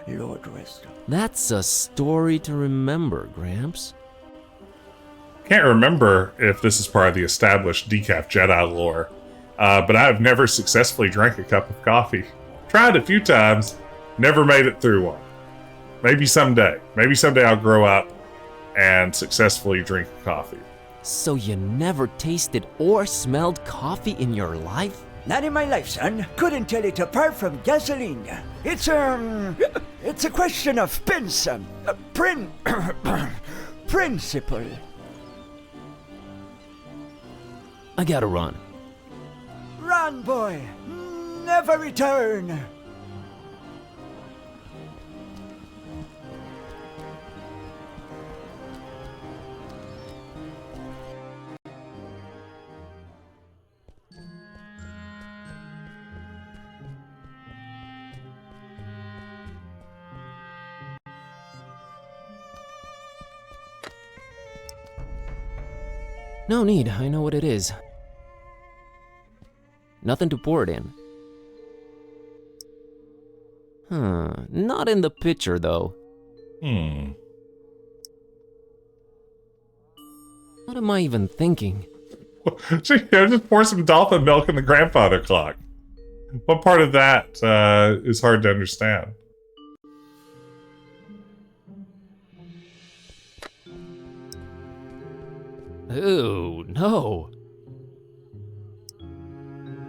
Lord rest her. That's a story to remember, Gramps. Can't remember if this is part of the established Decaf Jedi lore, but I've never successfully drank a cup of coffee. Tried a few times, never made it through one. Maybe someday. Maybe someday I'll grow up and successfully drink coffee. So you never tasted or smelled coffee in your life? Not in my life, son. Couldn't tell it apart from gasoline. It's a question of principle. I gotta run. Run, boy. Never return. No need, I know what it is. Nothing to pour it in. Not in the pitcher, though. What am I even thinking? Just pour some dolphin milk in the grandfather clock. What part of that is hard to understand? Ooh, no.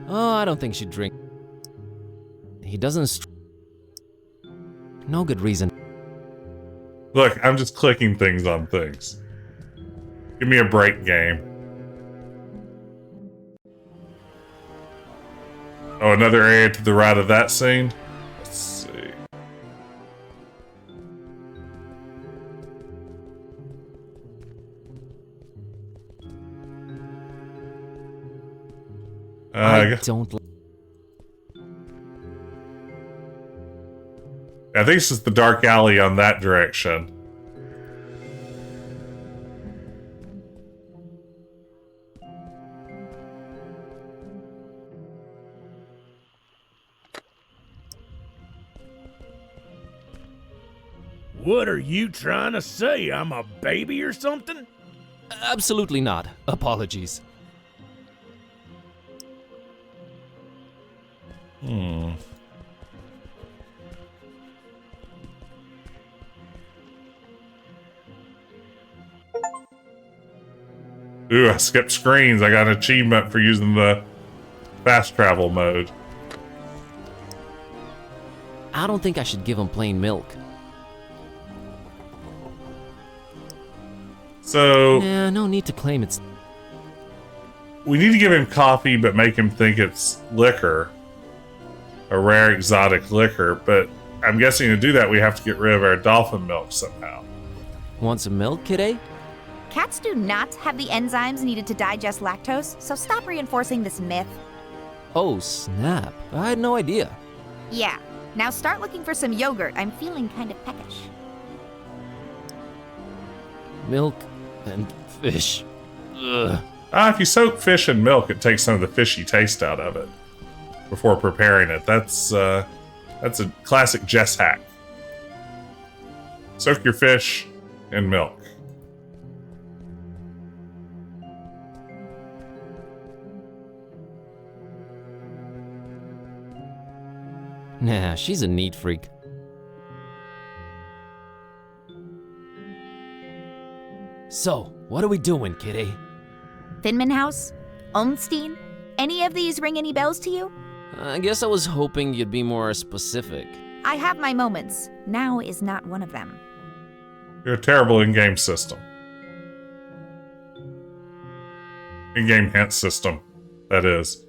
Oh, I don't think she'd drink. He doesn't. No good reason. Look, I'm just clicking things on things. Give me a break, game. Oh, another area to the right of that scene? Let's see. I don't. I think this is the dark alley on that direction. What are you trying to say? I'm a baby or something? Absolutely not. Apologies. Ooh, I skipped screens. I got an achievement for using the fast travel mode. I don't think I should give him plain milk. So... Yeah, no need to claim it's... We need to give him coffee, but make him think it's liquor. A rare exotic liquor, but I'm guessing to do that we have to get rid of our dolphin milk somehow. Want some milk, Kitteh? Cats do not have the enzymes needed to digest lactose, so stop reinforcing this myth. Oh, snap. I had no idea. Yeah, now start looking for some yogurt. I'm feeling kind of peckish. Milk and fish. Ugh. If you soak fish in milk, it takes some of the fishy taste out of it before preparing it. That's a classic Jess hack. Soak your fish in milk. Nah, she's a neat freak. So, what are we doing, Kitteh? Finman House? Olmstein? Any of these ring any bells to you? I guess I was hoping you'd be more specific. I have my moments. Now is not one of them. You're a terrible in-game system. In-game hint system, that is.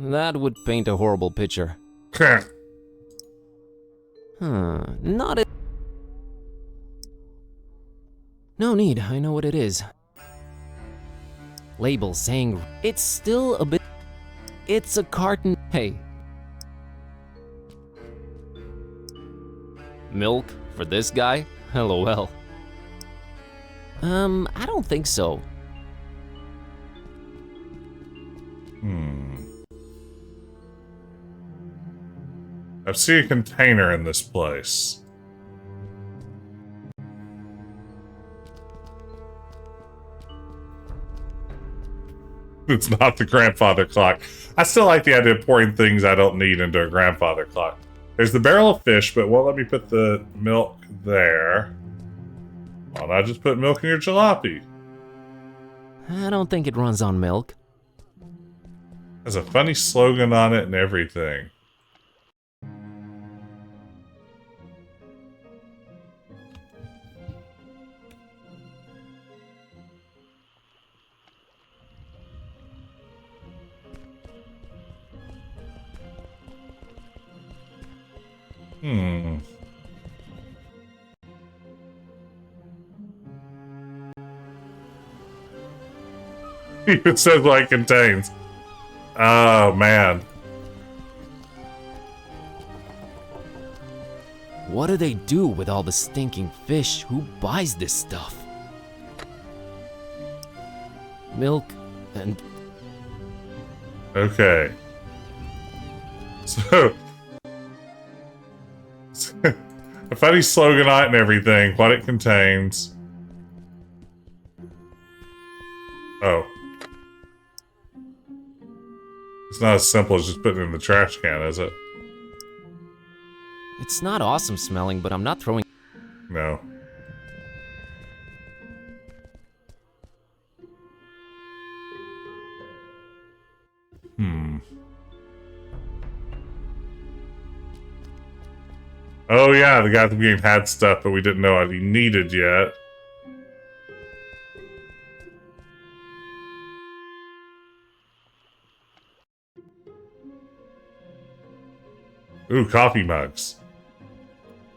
That would paint a horrible picture. Not it. No need, I know what it is. Label saying it's still a bit. It's a carton. Hey. Milk for this guy? LOL. I don't think so. I see a container in this place. It's not the grandfather clock. I still like the idea of pouring things I don't need into a grandfather clock. There's the barrel of fish, but won't let me put the milk there. Why not just put milk in your jalopy? I don't think it runs on milk. Has a funny slogan on it and everything. It says what it contains. Oh, man. What do they do with all the stinking fish? Who buys this stuff? Milk and... Okay. So... a funny slogan on it and everything. What it contains. Oh. It's not as simple as just putting it in the trash can, is it? It's not awesome smelling, but I'm not throwing... No. Oh yeah, the guy at the beginning had stuff, but we didn't know what he needed yet. Ooh, coffee mugs.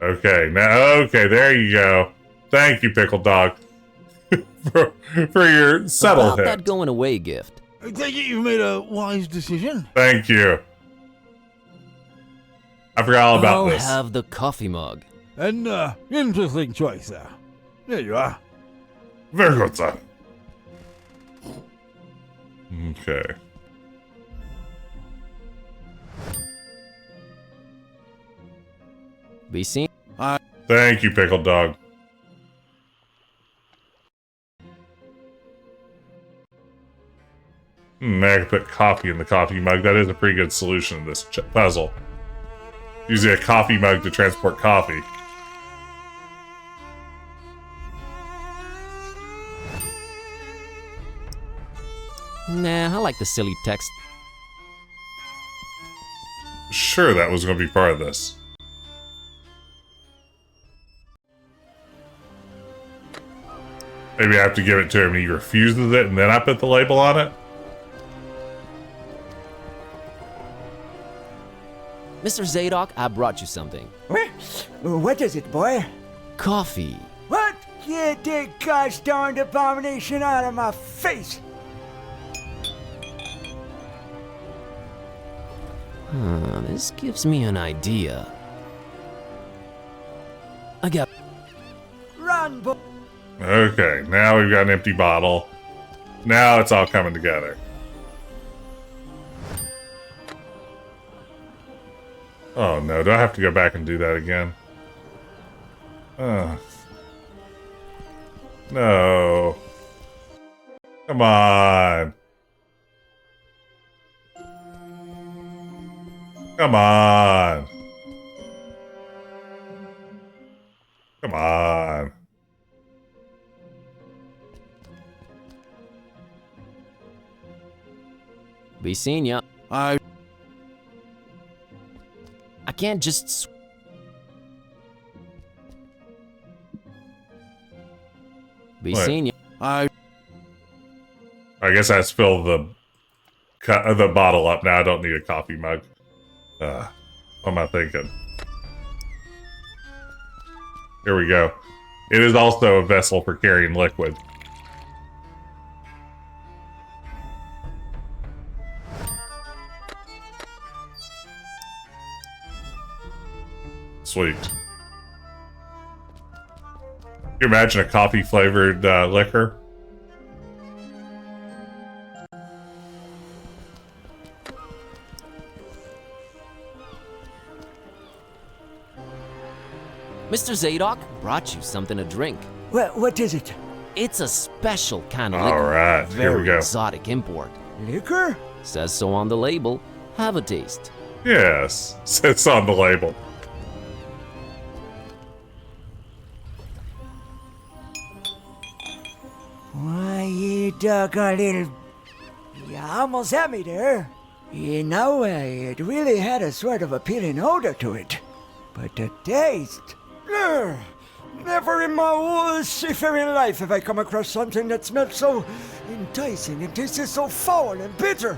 Okay, there you go. Thank you, Pickle Dog, for your subtle About hint. that going away gift. I take it you've made a wise decision. Thank you. I forgot all about I'll this. have the coffee mug. An interesting choice there. There you are. Very good, sir. Okay. Be seen. Thank you, Pickle Dog. Now I can put coffee in the coffee mug. That is a pretty good solution to this puzzle. Using a coffee mug to transport coffee. Nah, I like the silly text. Sure, that was going to be part of this. Maybe I have to give it to him and he refuses it and then I put the label on it? Mr. Zadok, I brought you something. What is it, boy? Coffee. What? Get that gosh darned abomination out of my face! This gives me an idea. I got... Run, boy! Okay, now we've got an empty bottle. Now it's all coming together. Oh no, do I have to go back and do that again? No. Come on. Come on. Come on. Be seen ya. I can't just... Be What? seen ya. I guess I spilled the bottle up. Now I don't need a coffee mug. What am I thinking? Here we go. It is also a vessel for carrying liquid. Sweet. Can you imagine a coffee-flavored liquor? Mr. Zadok brought you something to drink. What is it? It's a special kind of All liquor. right, here we Very go. exotic import. Liquor? Says so on the label. Have a taste. Yes, it's on the label. Why, you doggone little... You almost had me there. You know, it really had a sort of appealing odor to it. But the taste... Ugh, never in my whole seafaring life have I come across something that smelled so enticing and tasted so foul and bitter.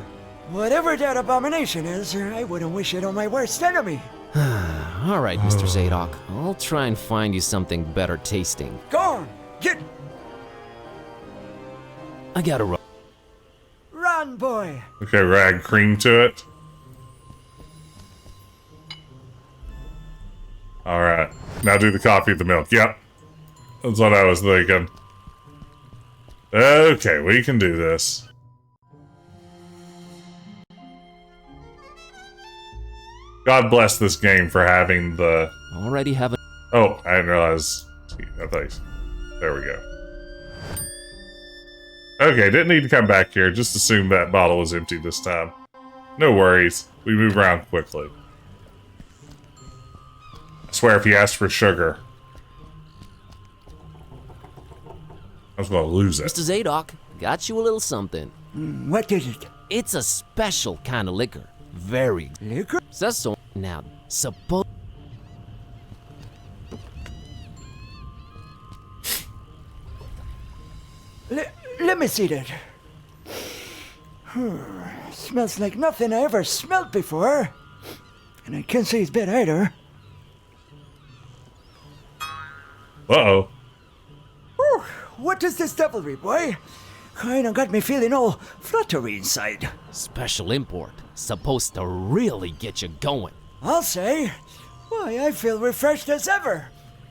Whatever that abomination is, I wouldn't wish it on my worst enemy. All right, Mr. Zadok. I'll try and find you something better tasting. Go on, get... I gotta run. Run, boy! Okay, we're adding cream to it. Alright, now do the coffee with the milk. Yep, that's what I was thinking. Okay, we can do this. God bless this game for having the... Already have a... Oh, I didn't realize... I thought... There we go. Okay, didn't need to come back here. Just assume that bottle was empty this time. No worries. We move around quickly. I swear if he asked for sugar, I was gonna lose it. Mr. Zadok, got you a little something. What is it? It's a special kind of liquor. Very. Liquor? Says so. Now, suppose... let me see that. Smells like nothing I ever smelled before. And I can't say it's bad either. Uh-oh. Whew, what is this devilry, boy? Kinda got me feeling all fluttery inside. Special import. Supposed to really get you going. I'll say. Why, I feel refreshed as ever.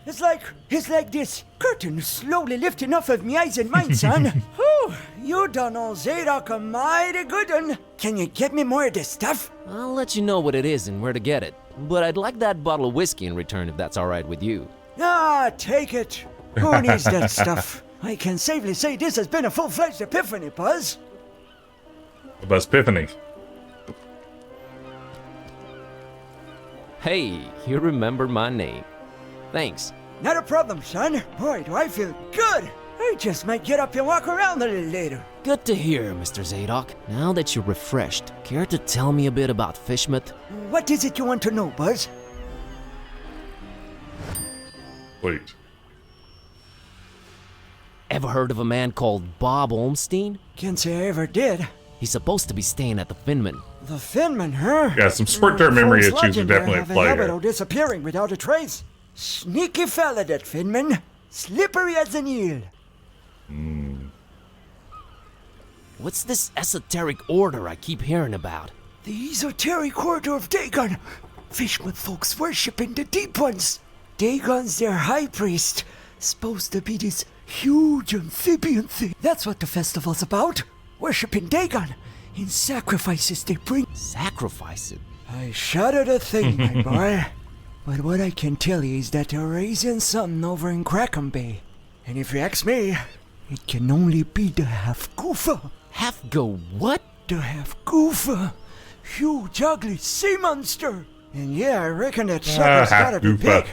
It's like this curtain slowly lifting off of me eyes and mind, son. Whew, you done old Zadok a mighty good one. Can you get me more of this stuff? I'll let you know what it is and where to get it. But I'd like that bottle of whiskey in return if that's alright with you. Ah, take it. Who needs that stuff? I can safely say this has been a full-fledged epiphany, Buzz. A Buzz Epiphany. Hey, you remember my name. Thanks. Not a problem, son. Boy, do I feel good. I just might get up and walk around a little later. Good to hear, Mr. Zadok. Now that you're refreshed, care to tell me a bit about Fishmouth? What is it you want to know, Buzz? Wait. Ever heard of a man called Bob Olmstein? Can't say I ever did. He's supposed to be staying at the Finman. The Finman, huh? Yeah, some short-term memory issues are definitely at play have a habit here. of disappearing without a trace. Sneaky fella, that Finman. Slippery as an eel. What's this esoteric order I keep hearing about? The esoteric order of Dagon. Fishmouth folks worshipping the deep ones. Dagon's their high priest. Supposed to be this huge amphibian thing. That's what the festival's about. Worshipping Dagon. In sacrifices they bring. Sacrifices? I shudder to think, my boy. But what I can tell you is that they're raising something over in Crackham Bay. And if you ask me, it can only be the half-goofa. Half-go what? The half-goofa. Huge, ugly sea monster. And yeah, I reckon that sucker's gotta be big.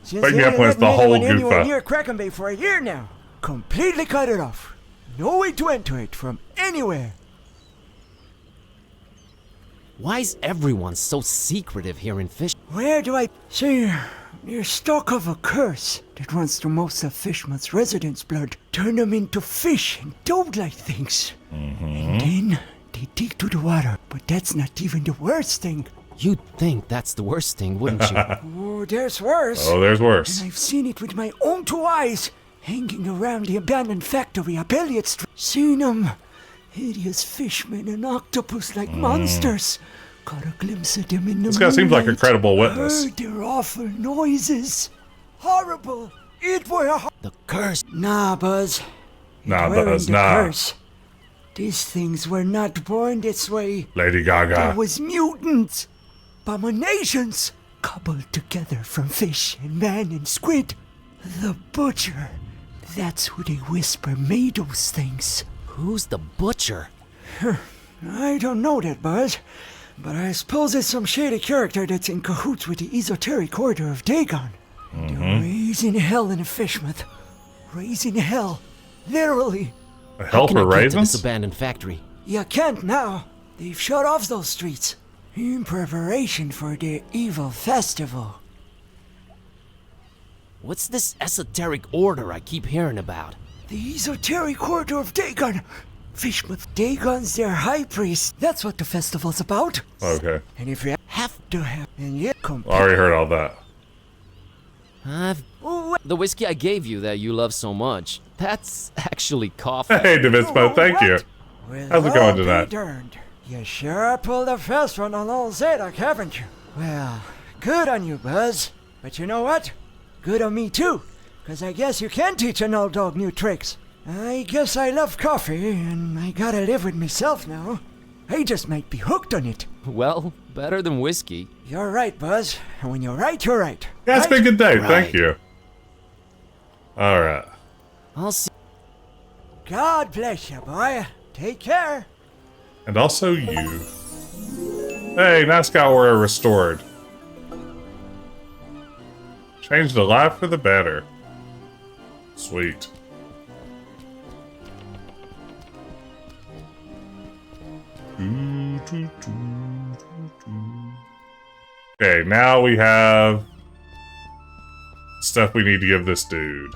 Since Wake they me up ain't when it's letting the whole anyone anywhere goofa. near Crackham Bay for a year now. Completely cut it off. No way to enter it from anywhere. Why's everyone so secretive here in Fish? Where do I... See, they're stuck of a curse that runs through most of Fishmouth's residents' blood. Turn them into fish and dog-like things. And then they dig to the water. But that's not even the worst thing. You'd think that's the worst thing, wouldn't you? Oh, there's worse. Oh, there's worse. And I've seen it with my own two eyes. Hanging around the abandoned factory up Elliot Street. Seen them. Hideous fishmen and octopus-like monsters. Caught a glimpse of them in the This guy seems like a moonlight. credible witness. Heard their awful noises. Horrible. It were the curse. Nah, Buzz. Nah, It weren't Buzz, the nah. curse. These things were not born this way. Lady Gaga. There was mutants. Abominations. Coupled together from fish and man and squid. The butcher. That's who they whisper made those things. Who's the butcher? I don't know that, Buzz. But I suppose it's some shady character that's in cahoots with the esoteric order of Dagon. They're raising hell in Fishmouth. Raising hell. Literally. A hell for How can I get to raisins? this abandoned factory? You can't now. They've shut off those streets. In preparation for their evil festival. What's this esoteric order I keep hearing about? The esoteric order of Dagon. Fishmouth. Dagon's their high priest. That's what the festival's about. Okay. And if you have to have... And yet Already heard all that. The whiskey I gave you that you love so much, that's actually coffee. Hey, Innsmouth, thank you. Well, How's it going I'll be tonight? darned. You sure pulled a fast one on old Zadok, haven't you? Well, good on you, Buzz. But you know what? Good on me, too. Because I guess you can teach an old dog new tricks. I guess I love coffee, and I gotta live with myself now. I just might be hooked on it. Well, better than whiskey. You're right, Buzz. And when you're right, you're right. Yeah, it's been a good day. Right. Thank you. All right. I'll see. God bless you, boy. Take care. And also you. Hey, nice got were restored. Changed a lot for the better. Sweet. Okay, now we have stuff we need to give this dude.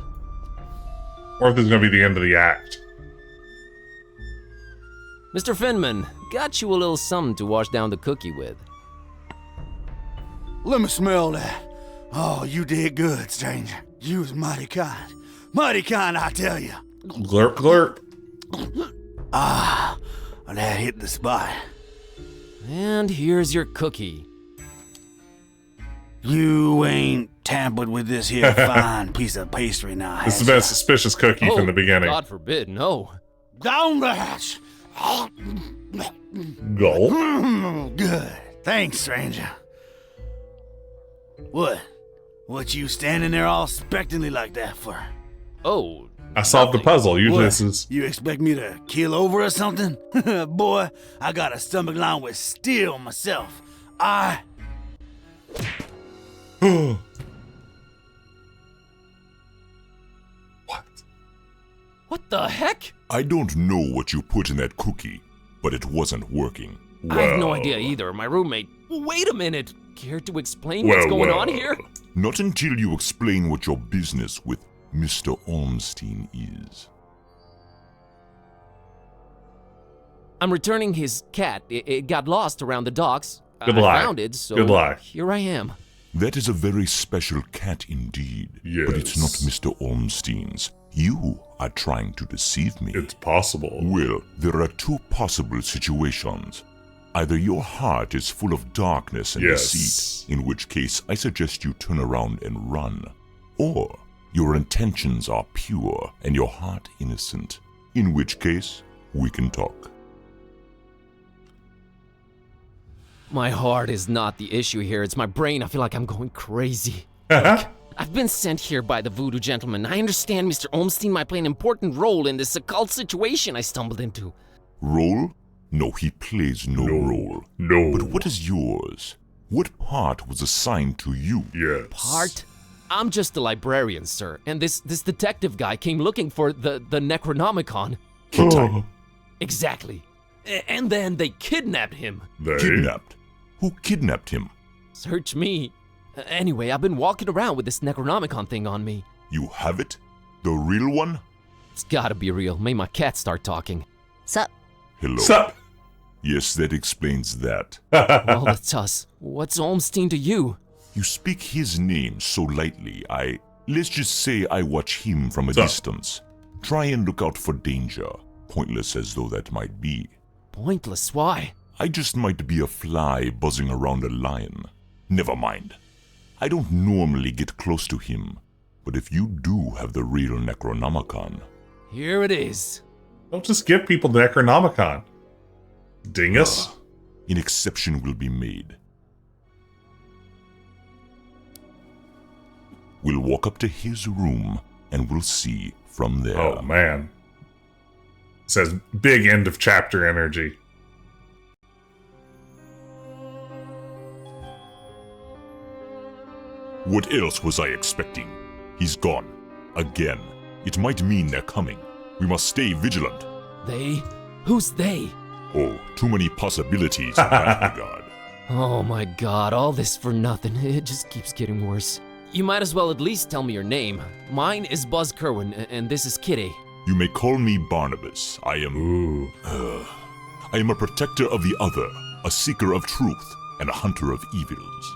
Or if this is going to be the end of the act. Mr. Finman, got you a little something to wash down the cookie with. Let me smell that. Oh, you did good, stranger. You was mighty kind. Mighty kind, I tell you. Glurp, glurp. Ah, that hit the spot. And here's your cookie. You ain't tampered with this here fine piece of pastry now, This has been a suspicious cookie from the beginning. God forbid, no. Down the hatch. Gulp. Good. Thanks, stranger. What you standing there all expectantly like that for? Oh, I solved the puzzle. Usually What? this is... You expect me to keel over or something? Boy, I got a stomach lined with steel myself. What the heck? I don't know what you put in that cookie, but it wasn't working. I have no idea either. My roommate. Wait a minute. Care to explain what's going on here? Not until you explain what your business with Mr. Ormstein is. I'm returning his cat. It got lost around the docks. Good I luck. found it, so Good luck. here I am. That is a very special cat indeed. Yes. But it's not Mr. Ormstein's. You are trying to deceive me. It's possible. Well, there are two possible situations. Either your heart is full of darkness and deceit, in which case I suggest you turn around and run. Or your intentions are pure and your heart innocent, in which case we can talk. My heart is not the issue here. It's my brain. I feel like I'm going crazy. Look, I've been sent here by the voodoo gentleman. I understand Mr. Ormstein might play an important role in this occult situation I stumbled into. Role? No, he plays no role. No. But what is yours? What part was assigned to you? Yes. Part? I'm just a librarian, sir. And this detective guy came looking for the Necronomicon. Kitteh. Exactly. And then they kidnapped him. Kidnapped? Who kidnapped him? Search me. Anyway, I've been walking around with this Necronomicon thing on me. You have it? The real one? It's gotta be real. Made my cat start talking. Sup? Hello. Sup? Yes, that explains that. Well, that's us. What's Ormstein to you? You speak his name so lightly, let's just say I watch him from a distance. Try and look out for danger, pointless as though that might be. Pointless? Why? I just might be a fly buzzing around a lion. Never mind. I don't normally get close to him, but if you do have the real Necronomicon... Here it is. Don't just give people the Necronomicon. Dingus. An exception will be made. We'll walk up to his room, and we'll see from there. Oh, man. It says big end of chapter energy. What else was I expecting? He's gone. Again. It might mean they're coming. We must stay vigilant. They? Who's they? Oh, too many possibilities in that regard. Oh my god, all this for nothing. It just keeps getting worse. You might as well at least tell me your name. Mine is Buzz Kerwin, and this is Kitteh. You may call me Barnabas. I am... I am a protector of the other, a seeker of truth, and a hunter of evils.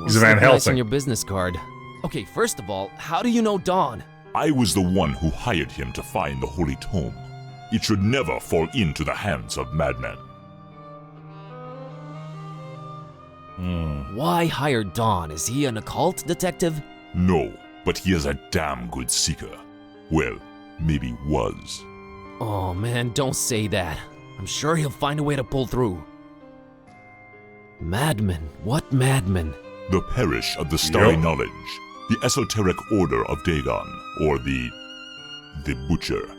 He's a Van Nice Helsing. on your business card. Okay, first of all, how do you know Dawn? I was the one who hired him to find the Holy Tome. It should never fall into the hands of madmen. Why hire Dawn? Is he an occult detective? No, but he is a damn good seeker. Well, maybe was. Oh man, don't say that. I'm sure he'll find a way to pull through. Madmen? What madmen? The parish of the Starry Yep. Knowledge, the esoteric order of Dagon, or the Butcher.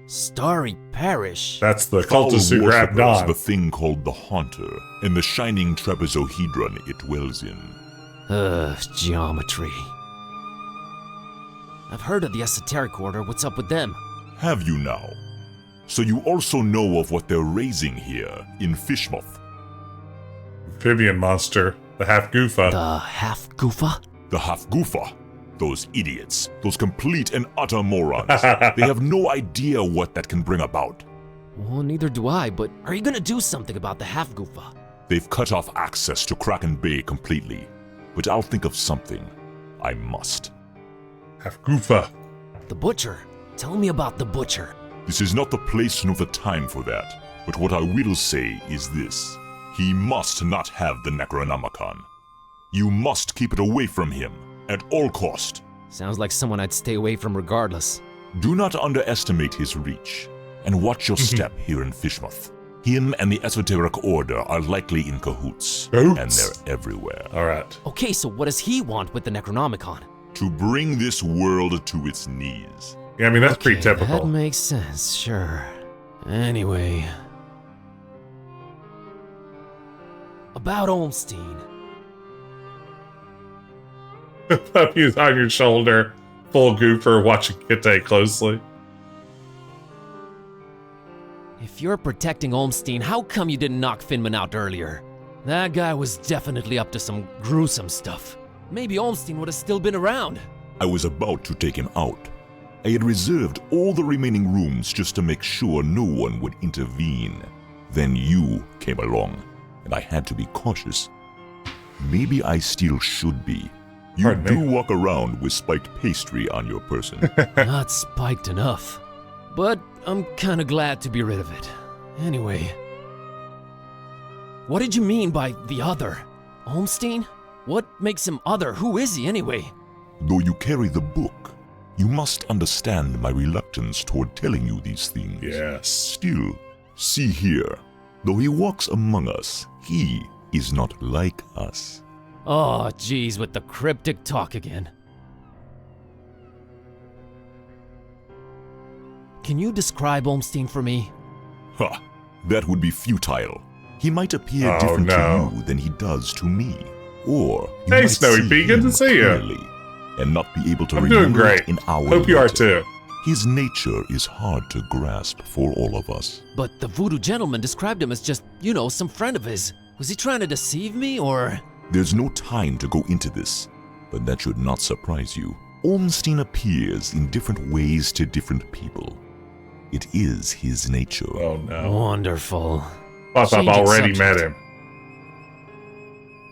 Starry Parish? That's the Foul cultists who grabbed worshippers Dawn. the thing called the Haunter, and the shining trapezohedron it dwells in. Geometry. I've heard of the esoteric order. What's up with them? Have you now? So you also know of what they're raising here in Fishmouth. Amphibian monster. The half-goofa. The half-goofa? The half-goofa. Those idiots, those complete and utter morons, they have no idea what that can bring about. Well, neither do I, but are you gonna do something about the half-goofa? They've cut off access to Kraken Bay completely, but I'll think of something. I must. Half-goofa. The butcher. Tell me about the butcher. This is not the place nor the time for that, but what I will say is this. He must not have the Necronomicon. You must keep it away from him, at all cost. Sounds like someone I'd stay away from regardless. Do not underestimate his reach, and watch your step here in Fishmouth. Him and the Esoteric Order are likely in cahoots, and they're everywhere. Alright. Okay, so what does he want with the Necronomicon? To bring this world to its knees. Yeah, I mean, that's pretty typical. That makes sense, sure. Anyway. About Olmstein. Puppy's on your shoulder, full goofer, watching Kitteh closely. If you're protecting Olmstein, how come you didn't knock Finman out earlier? That guy was definitely up to some gruesome stuff. Maybe Olmstein would have still been around. I was about to take him out. I had reserved all the remaining rooms just to make sure no one would intervene. Then you came along, and I had to be cautious. Maybe I still should be. You do walk around with spiked pastry on your person. Not spiked enough. But I'm kinda glad to be rid of it. Anyway. What did you mean by the other? Olmstein? What makes him other? Who is he anyway? Though you carry the book, you must understand my reluctance toward telling you these things. Yes. Still, see here. Though he walks among us, he is not like us. Oh, geez, with the cryptic talk again. Can you describe Olmstein for me? Ha! That would be futile. He might appear different to you than he does to me. Or you hey, might Snowy see Pea, good to him see clearly you. And not be able to I'm doing remember great. an hour Hope you are later. too. His nature is hard to grasp for all of us. But the voodoo gentleman described him as just, you know, some friend of his. Was he trying to deceive me, or...? There's no time to go into this, but that should not surprise you. Olmstein appears in different ways to different people. It is his nature. Oh no. Wonderful. I've already met him.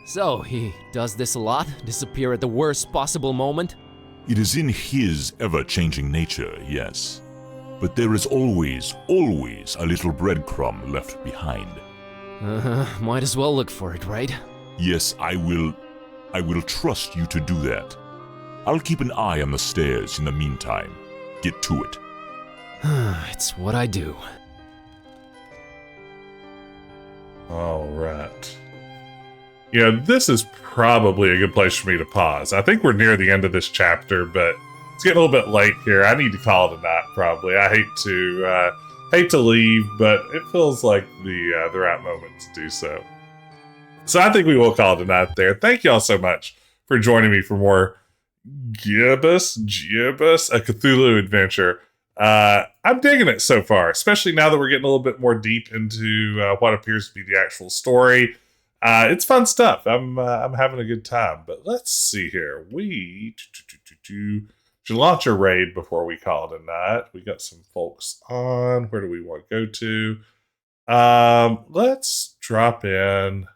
So, he does this a lot? Disappear at the worst possible moment? It is in his ever-changing nature, yes. But there is always a little breadcrumb left behind. Might as well look for it, right? Yes, I will trust you to do that. I'll keep an eye on the stairs in the meantime. Get to it. It's what I do. All right. Yeah, this is probably a good place for me to pause. I think we're near the end of this chapter, but it's getting a little bit late here. I need to call it a night, probably. I hate to leave, but it feels like the right moment to do so. So I think we will call it a night there. Thank you all so much for joining me for more Gibbous, a Cthulhu Adventure. I'm digging it so far, especially now that we're getting a little bit more deep into what appears to be the actual story. It's fun stuff. I'm having a good time. But let's see here. We should launch a raid before we call it a night. We got some folks on. Where do we want to go to? Let's drop in.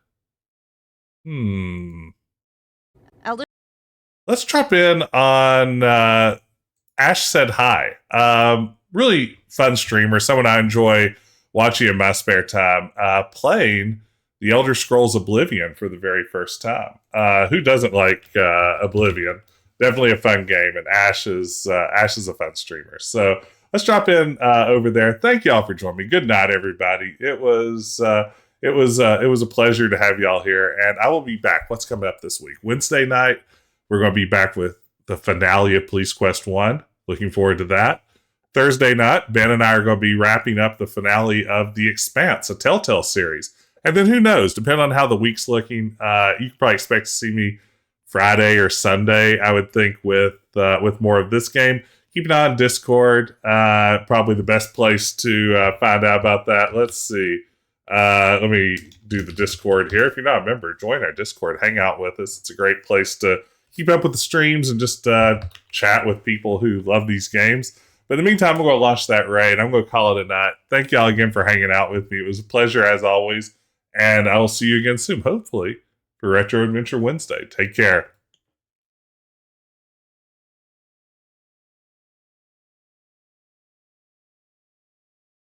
Let's drop in on Ash Said Hi. Really fun streamer. Someone I enjoy watching in my spare time. Playing The Elder Scrolls Oblivion for the very first time. Who doesn't like Oblivion? Definitely a fun game, and Ash is a fun streamer. So let's drop in over there. Thank y'all for joining me. Good night, everybody. It was a pleasure to have y'all here, and I will be back. What's coming up this week? Wednesday night, we're going to be back with the finale of Police Quest 1. Looking forward to that. Thursday night, Ben and I are going to be wrapping up the finale of The Expanse, a Telltale series. And then who knows, depending on how the week's looking, you can probably expect to see me Friday or Sunday, I would think, with more of this game. Keep an eye on Discord. Probably the best place to find out about that. Let's see. Let me do the Discord here. If you're not a member, join our Discord. Hang out with us. It's a great place to keep up with the streams and just chat with people who love these games. But in the meantime, we're going to launch that raid. I'm going to call it a night. Thank y'all again for hanging out with me. It was a pleasure as always. And I will see you again soon, hopefully, for Retro Adventure Wednesday. Take care.